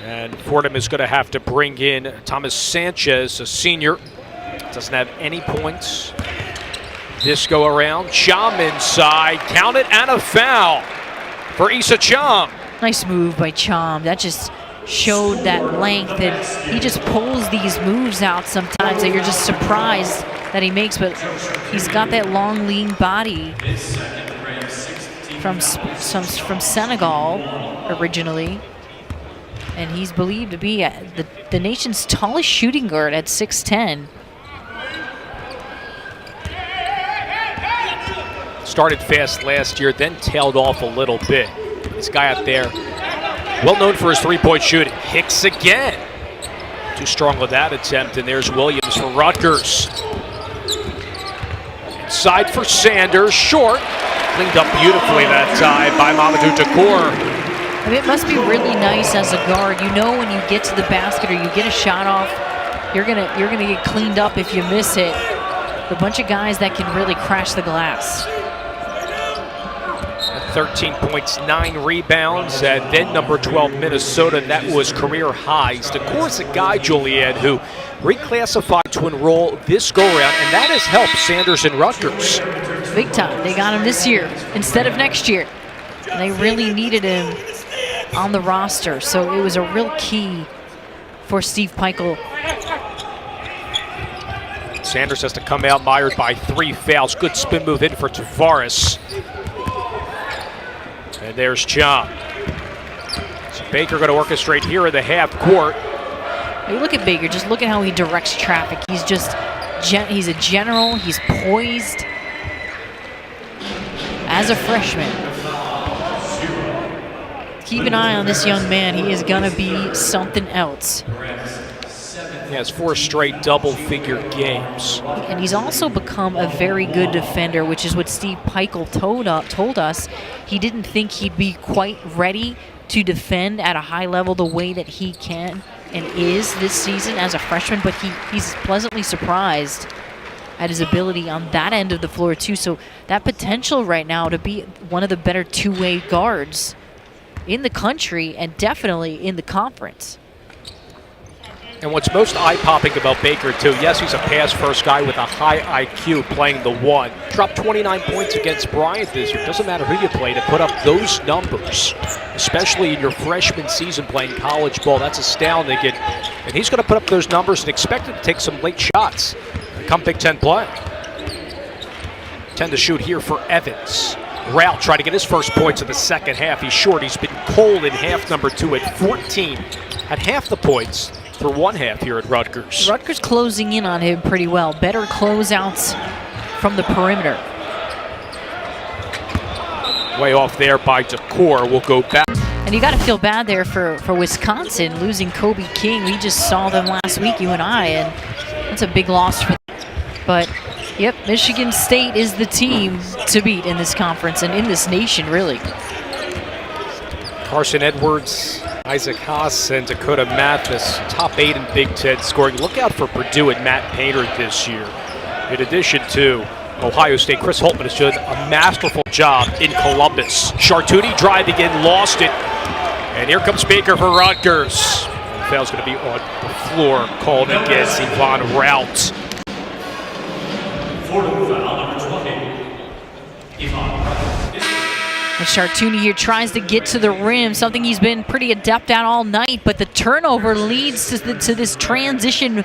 And Fordham is going to have to bring in Thomas Sanchez, a senior. Doesn't have any points this go around. Cham inside, count it, and a foul for Issa Cham. Nice move by Cham. That just showed that length, and he just pulls these moves out sometimes that you're just surprised that he makes, but he's got that long, lean body from Senegal originally, and he's believed to be the nation's tallest shooting guard at 6'10". Started fast last year, then tailed off a little bit. This guy out there, well known for his three-point shooting. Hicks again. Too strong with that attempt, and there's Williams for Rutgers. Inside for Sanders, short. Cleaned up beautifully that time by Mamadou Dakour. I mean, it must be really nice as a guard. You know when you get to the basket or you get a shot off, you're gonna get cleaned up if you miss it. A bunch of guys that can really crash the glass. 13 points, 9 rebounds, and then number 12, Minnesota. That was career highs. Of course, a guy, Julianne, who reclassified to enroll this go-around, and that has helped Sanders and Rutgers. Big time. They got him this year instead of next year. And they really needed him on the roster, so it was a real key for Steve Peichel. Sanders has to come out mired by 3 fouls. Good spin move in for Tavares. And there's John. So Baker going to orchestrate here in the half court. You look at Baker, just look at how he directs traffic. He's just, he's a general, he's poised. As a freshman, keep an eye on this young man. He is going to be something else. He has 4 straight double-figure games. And he's also become a very good defender, which is what Steve Peichel told us. He didn't think he'd be quite ready to defend at a high level the way that he can and is this season as a freshman, but he's pleasantly surprised at his ability on that end of the floor too. So that potential right now to be one of the better two-way guards in the country and definitely in the conference. And what's most eye-popping about Baker, too, yes, he's a pass-first guy with a high IQ playing the 1. Dropped 29 points against Bryant this year. Doesn't matter who you play, to put up those numbers, especially in your freshman season playing college ball, that's astounding. And he's going to put up those numbers and expected to take some late shots come Big Ten play. 10 to shoot here for Evans. Rout trying to get his first points in the second half. He's short. He's been cold in half number 2 at 14. Had half the points for one half here at Rutgers. Rutgers closing in on him pretty well. Better closeouts from the perimeter. Way off there by Decor. We'll go back. And you got to feel bad there for Wisconsin losing Kobe King. We just saw them last week, you and I, and that's a big loss for them. But, yep, Michigan State is the team to beat in this conference and in this nation, really. Carson Edwards, Isaac Haas, and Dakota Mathis, top 8 in Big Ten scoring. Look out for Purdue and Matt Painter this year. In addition to Ohio State, Chris Holtman has done a masterful job in Columbus. Chartuni driving in, lost it. And here comes Baker for Rutgers. The foul's going to be on the floor, called against Yvonne Rout. Fordham foul number 20. Yvonne. And Chartuni here tries to get to the rim, something he's been pretty adept at all night, but the turnover leads to this transition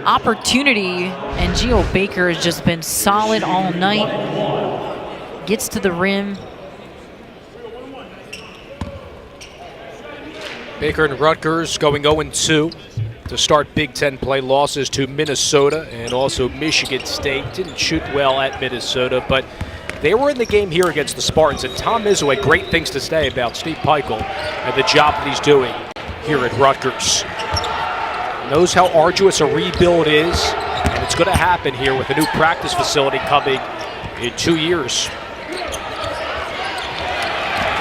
opportunity, and Geo Baker has just been solid all night. Gets to the rim. Baker and Rutgers going 0-2 to start Big Ten play. Losses to Minnesota and also Michigan State. Didn't shoot well at Minnesota, but they were in the game here against the Spartans, and Tom Izzo had great things to say about Steve Peichel and the job that he's doing here at Rutgers. Knows how arduous a rebuild is, and it's going to happen here with a new practice facility coming in 2 years.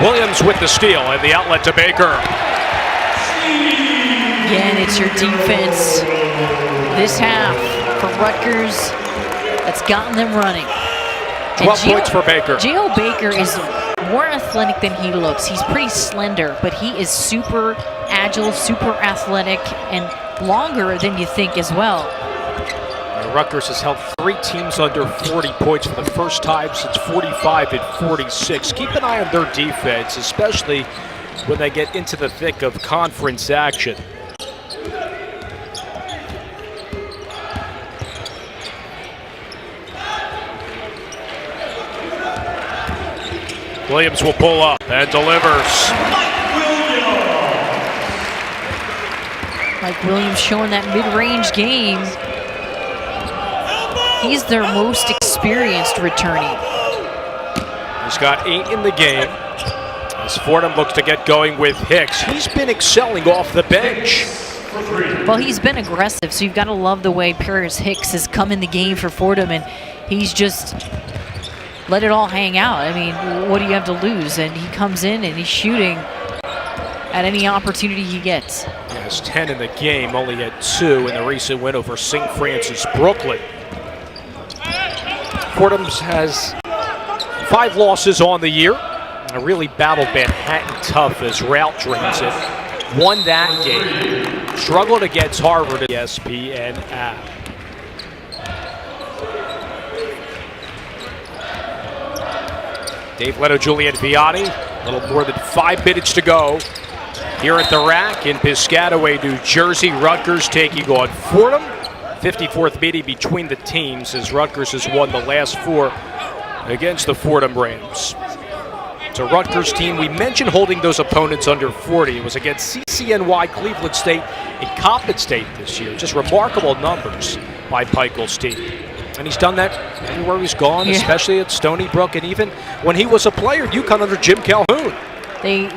Williams with the steal and the outlet to Baker. Again, it's your defense this half for Rutgers that's gotten them running. 12 points for Baker. Geo Baker is more athletic than he looks. He's pretty slender, but he is super agile, super athletic, and longer than you think as well. Rutgers has held 3 teams under 40 points for the first time since 45 and 46. Keep an eye on their defense, especially when they get into the thick of conference action. Williams will pull up and delivers. Mike Williams showing that mid-range game. He's their most experienced returning. He's got 8 in the game. As Fordham looks to get going with Hicks. He's been excelling off the bench. Well, he's been aggressive, so you've got to love the way Paris Hicks has come in the game for Fordham, and he's just let it all hang out. I mean, what do you have to lose? And he comes in and he's shooting at any opportunity he gets. He has 10 in the game, only had 2 in the recent win over St. Francis Brooklyn. Fordham has 5 losses on the year. And really battled Manhattan tough as Rout drains it. Won that game. Struggled against Harvard at the ESPN app. Dave Leto, Julian Viani, a little more than 5 minutes to go. Here at the rack in Piscataway, New Jersey, Rutgers taking on Fordham. 54th meeting between the teams as Rutgers has won the last 4 against the Fordham Rams. It's a Rutgers team. We mentioned holding those opponents under 40. It was against CCNY, Cleveland State, and Coppin State this year. Just remarkable numbers by Pikel's team. And he's done that everywhere he's gone, especially at Stony Brook, and even when he was a player at UConn under Jim Calhoun. They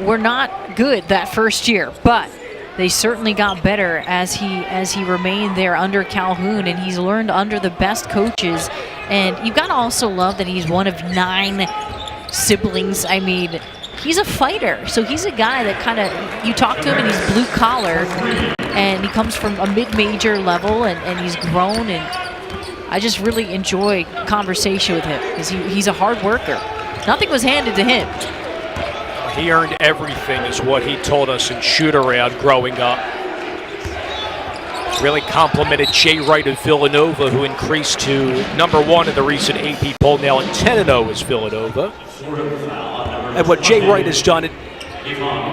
were not good that first year, but they certainly got better as he remained there under Calhoun, and he's learned under the best coaches. And you've got to also love that he's one of 9 siblings. I mean, he's a fighter, so he's a guy that kind of, you talk to him and he's blue collar, and he comes from a mid-major level, and he's grown, and I just really enjoy conversation with him because he's a hard worker. Nothing was handed to him. He earned everything is what he told us in shoot-around growing up. Really complimented Jay Wright of Villanova, who increased to #1 in the recent AP poll, now at 10-0 is Villanova. And what Jay Wright has done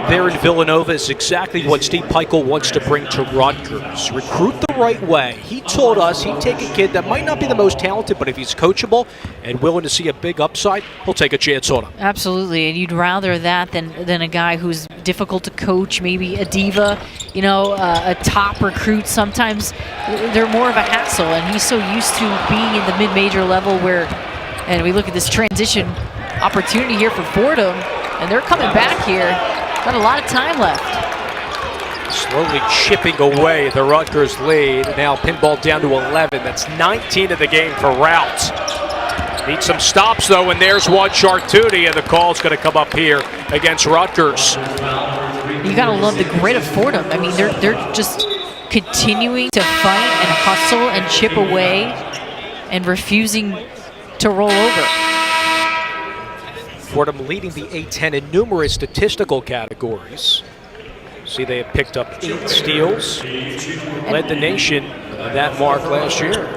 there in Villanova is exactly what Steve Pikel wants to bring to Rutgers. Recruit the right way. He told us he'd take a kid that might not be the most talented, but if he's coachable and willing to see a big upside, he'll take a chance on him. Absolutely, and you'd rather that than a guy who's difficult to coach, maybe a diva, you know, a top recruit. Sometimes they're more of a hassle, and he's so used to being in the mid-major level where, and we look at this transition opportunity here for Fordham, and they're coming back here. Got a lot of time left. Slowly chipping away the Rutgers lead. Now pinball down to 11. That's 19 of the game for Rout. Needs some stops though, and there's one Chartuti, and the call's going to come up here against Rutgers. You got to love the grit of Fordham. I mean, they're just continuing to fight and hustle and chip away and refusing to roll over. Fordham leading the A-10 in numerous statistical categories. See, they have picked up 8 steals, led the nation that mark last year.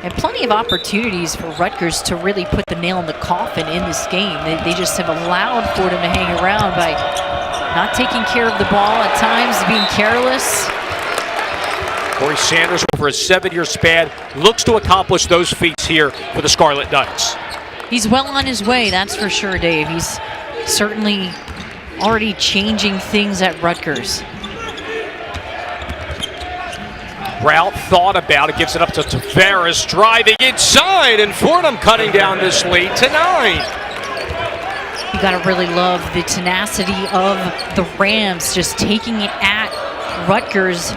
And plenty of opportunities for Rutgers to really put the nail in the coffin in this game. They just have allowed Fordham to hang around by not taking care of the ball at times, being careless. Corey Sanders, over a 7-year span, looks to accomplish those feats here for the Scarlet Knights. He's well on his way, that's for sure, Dave. He's certainly already changing things at Rutgers. Rout thought about it, gives it up to Tavares, driving inside, and Fordham cutting down this lead to 9. You gotta really love the tenacity of the Rams, just taking it at Rutgers.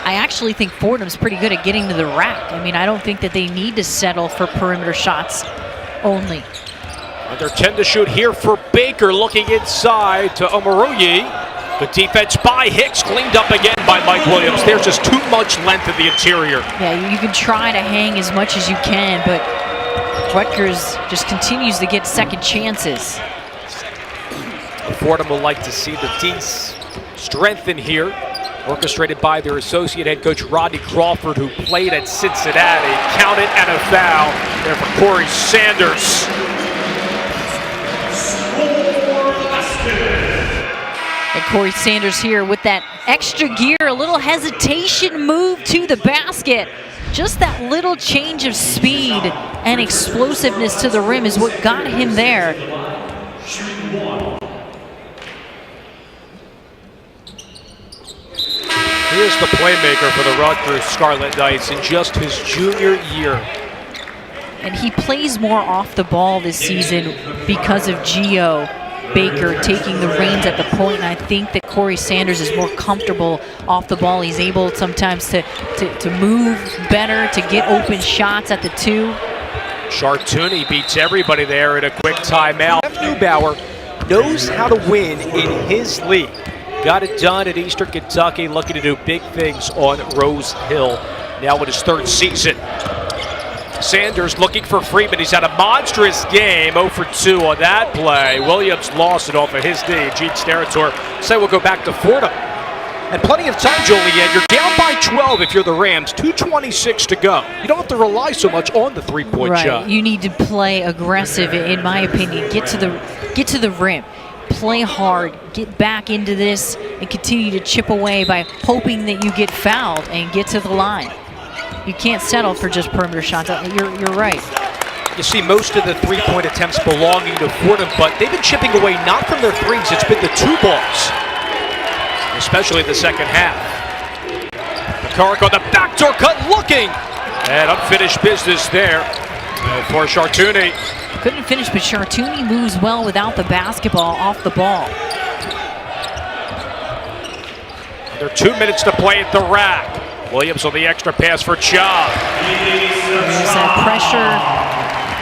I actually think Fordham's pretty good at getting to the rack. I mean, I don't think that they need to settle for perimeter shots only. Under 10 to shoot here for Baker, looking inside to Omoruyi. The defense by Hicks, cleaned up again by Mike Williams. There's just too much length in the interior. Yeah, you can try to hang as much as you can, but Rutgers just continues to get second chances. Fordham will like to see the D's strengthen here, orchestrated by their associate head coach Rodney Crawford, who played at Cincinnati. Count it and a foul there for Corey Sanders. And Corey Sanders here with that extra gear, a little hesitation move to the basket. Just that little change of speed and explosiveness to the rim is what got him there. He is the playmaker for the Rutgers Scarlet Knights in just his junior year. And he plays more off the ball this season because of Gio Baker taking the reins at the point, and I think that Corey Sanders is more comfortable off the ball. He's able sometimes to move better, to get open shots at the 2. Chartouni beats everybody there in a quick timeout. Neubauer knows how to win in his league. Got it done at Eastern Kentucky, looking to do big things on Rose Hill now in his third season. Sanders looking for Freeman. He's had a monstrous game, 0 for 2 on that play. Williams lost it off of his knee. Gene Steratore said we'll go back to Fordham. And plenty of time, Joliet. You're down by 12 if you're the Rams. 2:26 to go. You don't have to rely so much on the three-point shot. You need to play aggressive, in my opinion. Get to the rim. Play hard. Get back into this and continue to chip away by hoping that you get fouled and get to the line. You can't settle for just perimeter shots. You're right. You see most of the three-point attempts belonging to Fordham, but they've been chipping away not from their threes. It's been the two balls, especially the second half. McCarrick on the backdoor cut looking. And unfinished business there for Chartouni. Couldn't finish, but Chartouni moves well without the basketball off the ball. There are 2 minutes to play at the rack. Williams on the extra pass for Cha. There's that pressure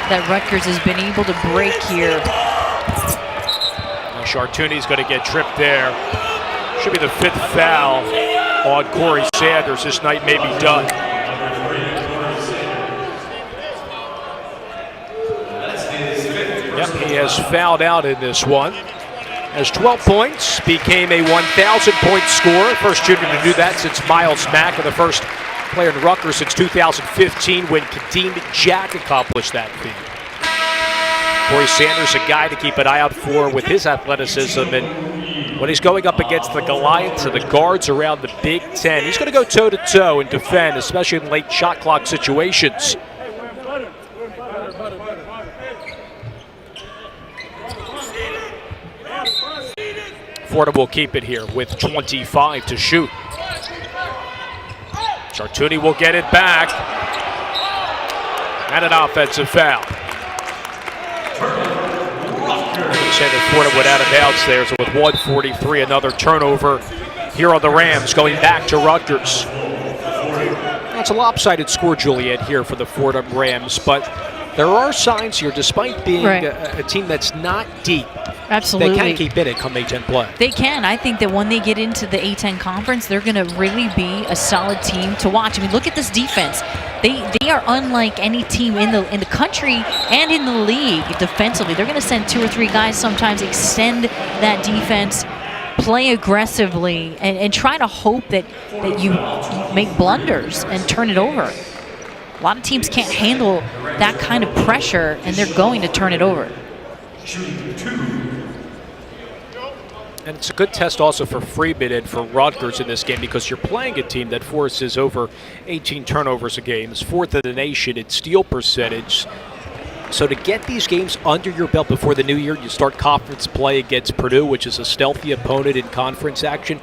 that Rutgers has been able to break here. Chartouni's going to get tripped there. Should be the 5th foul on Corey Sanders. This night may be done. Yep, he has fouled out in this one. Has 12 points, became a 1,000-point scorer. First junior to do that since Miles Mack, and the first player in Rutgers since 2015 when Kadeem Jack accomplished that feat. Corey Sanders, a guy to keep an eye out for with his athleticism, and when he's going up against the Goliaths and the guards around the Big Ten, he's going to go toe-to-toe and defend, especially in late shot clock situations. Fordham will keep it here with 25 to shoot. Chartouni will get it back. And an offensive foul. He said that Fordham went out of bounds there, so with 1:43, another turnover here on the Rams, going back to Rutgers. That's a lopsided score, Juliet, here for the Fordham Rams, but there are signs here, despite being a team that's not deep. Absolutely. They can keep in it come A-10 play. They can. I think that when they get into the A-10 conference, they're going to really be a solid team to watch. I mean, look at this defense. They are unlike any team in the country and in the league defensively. They're going to send 2 or 3 guys sometimes, extend that defense, play aggressively, and try to hope that you make blunders and turn it over. A lot of teams can't handle that kind of pressure, and they're going to turn it over. And it's a good test also for Freeman and for Rutgers in this game, because you're playing a team that forces over 18 turnovers a game. It's 4th in the nation in steal percentage. So to get these games under your belt before the new year, you start conference play against Purdue, which is a stealthy opponent in conference action.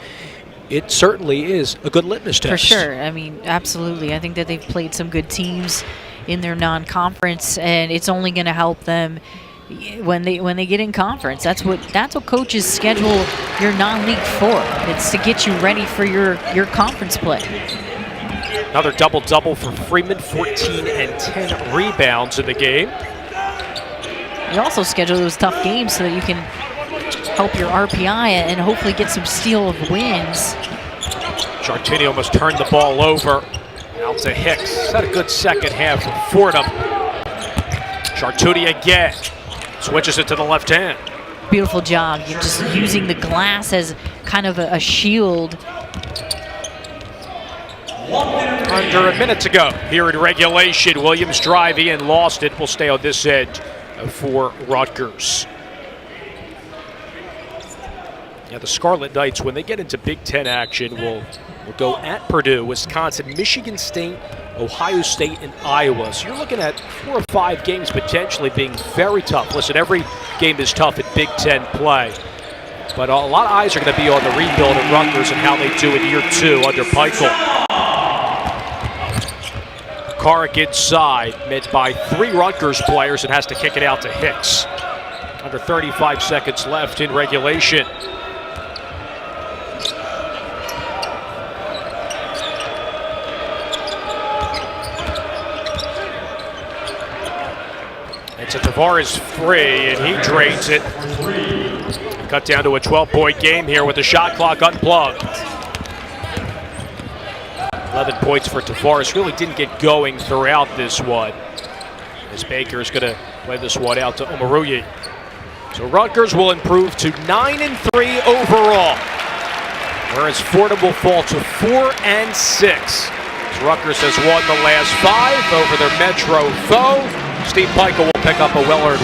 It certainly is a good litmus test. For sure. I mean, absolutely. I think that they've played some good teams in their non-conference, and it's only going to help them when they get in conference. That's what coaches schedule your non-league for. It's to get you ready for your conference play. Another double-double for Freeman, 14 and 10 rebounds in the game. You also schedule those tough games so that you can help your RPI and hopefully get some steal of wins. Chartouni almost turned the ball over. Out to Hicks. Had a good second half for Fordham. Chartouni again. Switches it to the left hand. Beautiful job. You're just using the glass as kind of a shield. Under a minute to go here in regulation. Williams drive in, lost it. Will stay on this end for Rutgers. Yeah, the Scarlet Knights, when they get into Big Ten action, will go at Purdue, Wisconsin, Michigan State, Ohio State, and Iowa. So you're looking at 4 or 5 games potentially being very tough. Listen, every game is tough in Big Ten play. But a lot of eyes are going to be on the rebuild at Rutgers and how they do in year 2 under Peichel. Carrick inside, met by 3 Rutgers players, and has to kick it out to Hicks. Under 35 seconds left in regulation. It's a Tavares free, and he drains it. Cut down to a 12-point game here with the shot clock unplugged. 11 points for Tavares. Really didn't get going throughout this one. As Baker is going to play this one out to Omoruyi. So Rutgers will improve to 9-3 overall, whereas Fordham will fall to 4-6. As Rutgers has won the last 5 over their Metro foe. Steve Pica will pick up a well-earned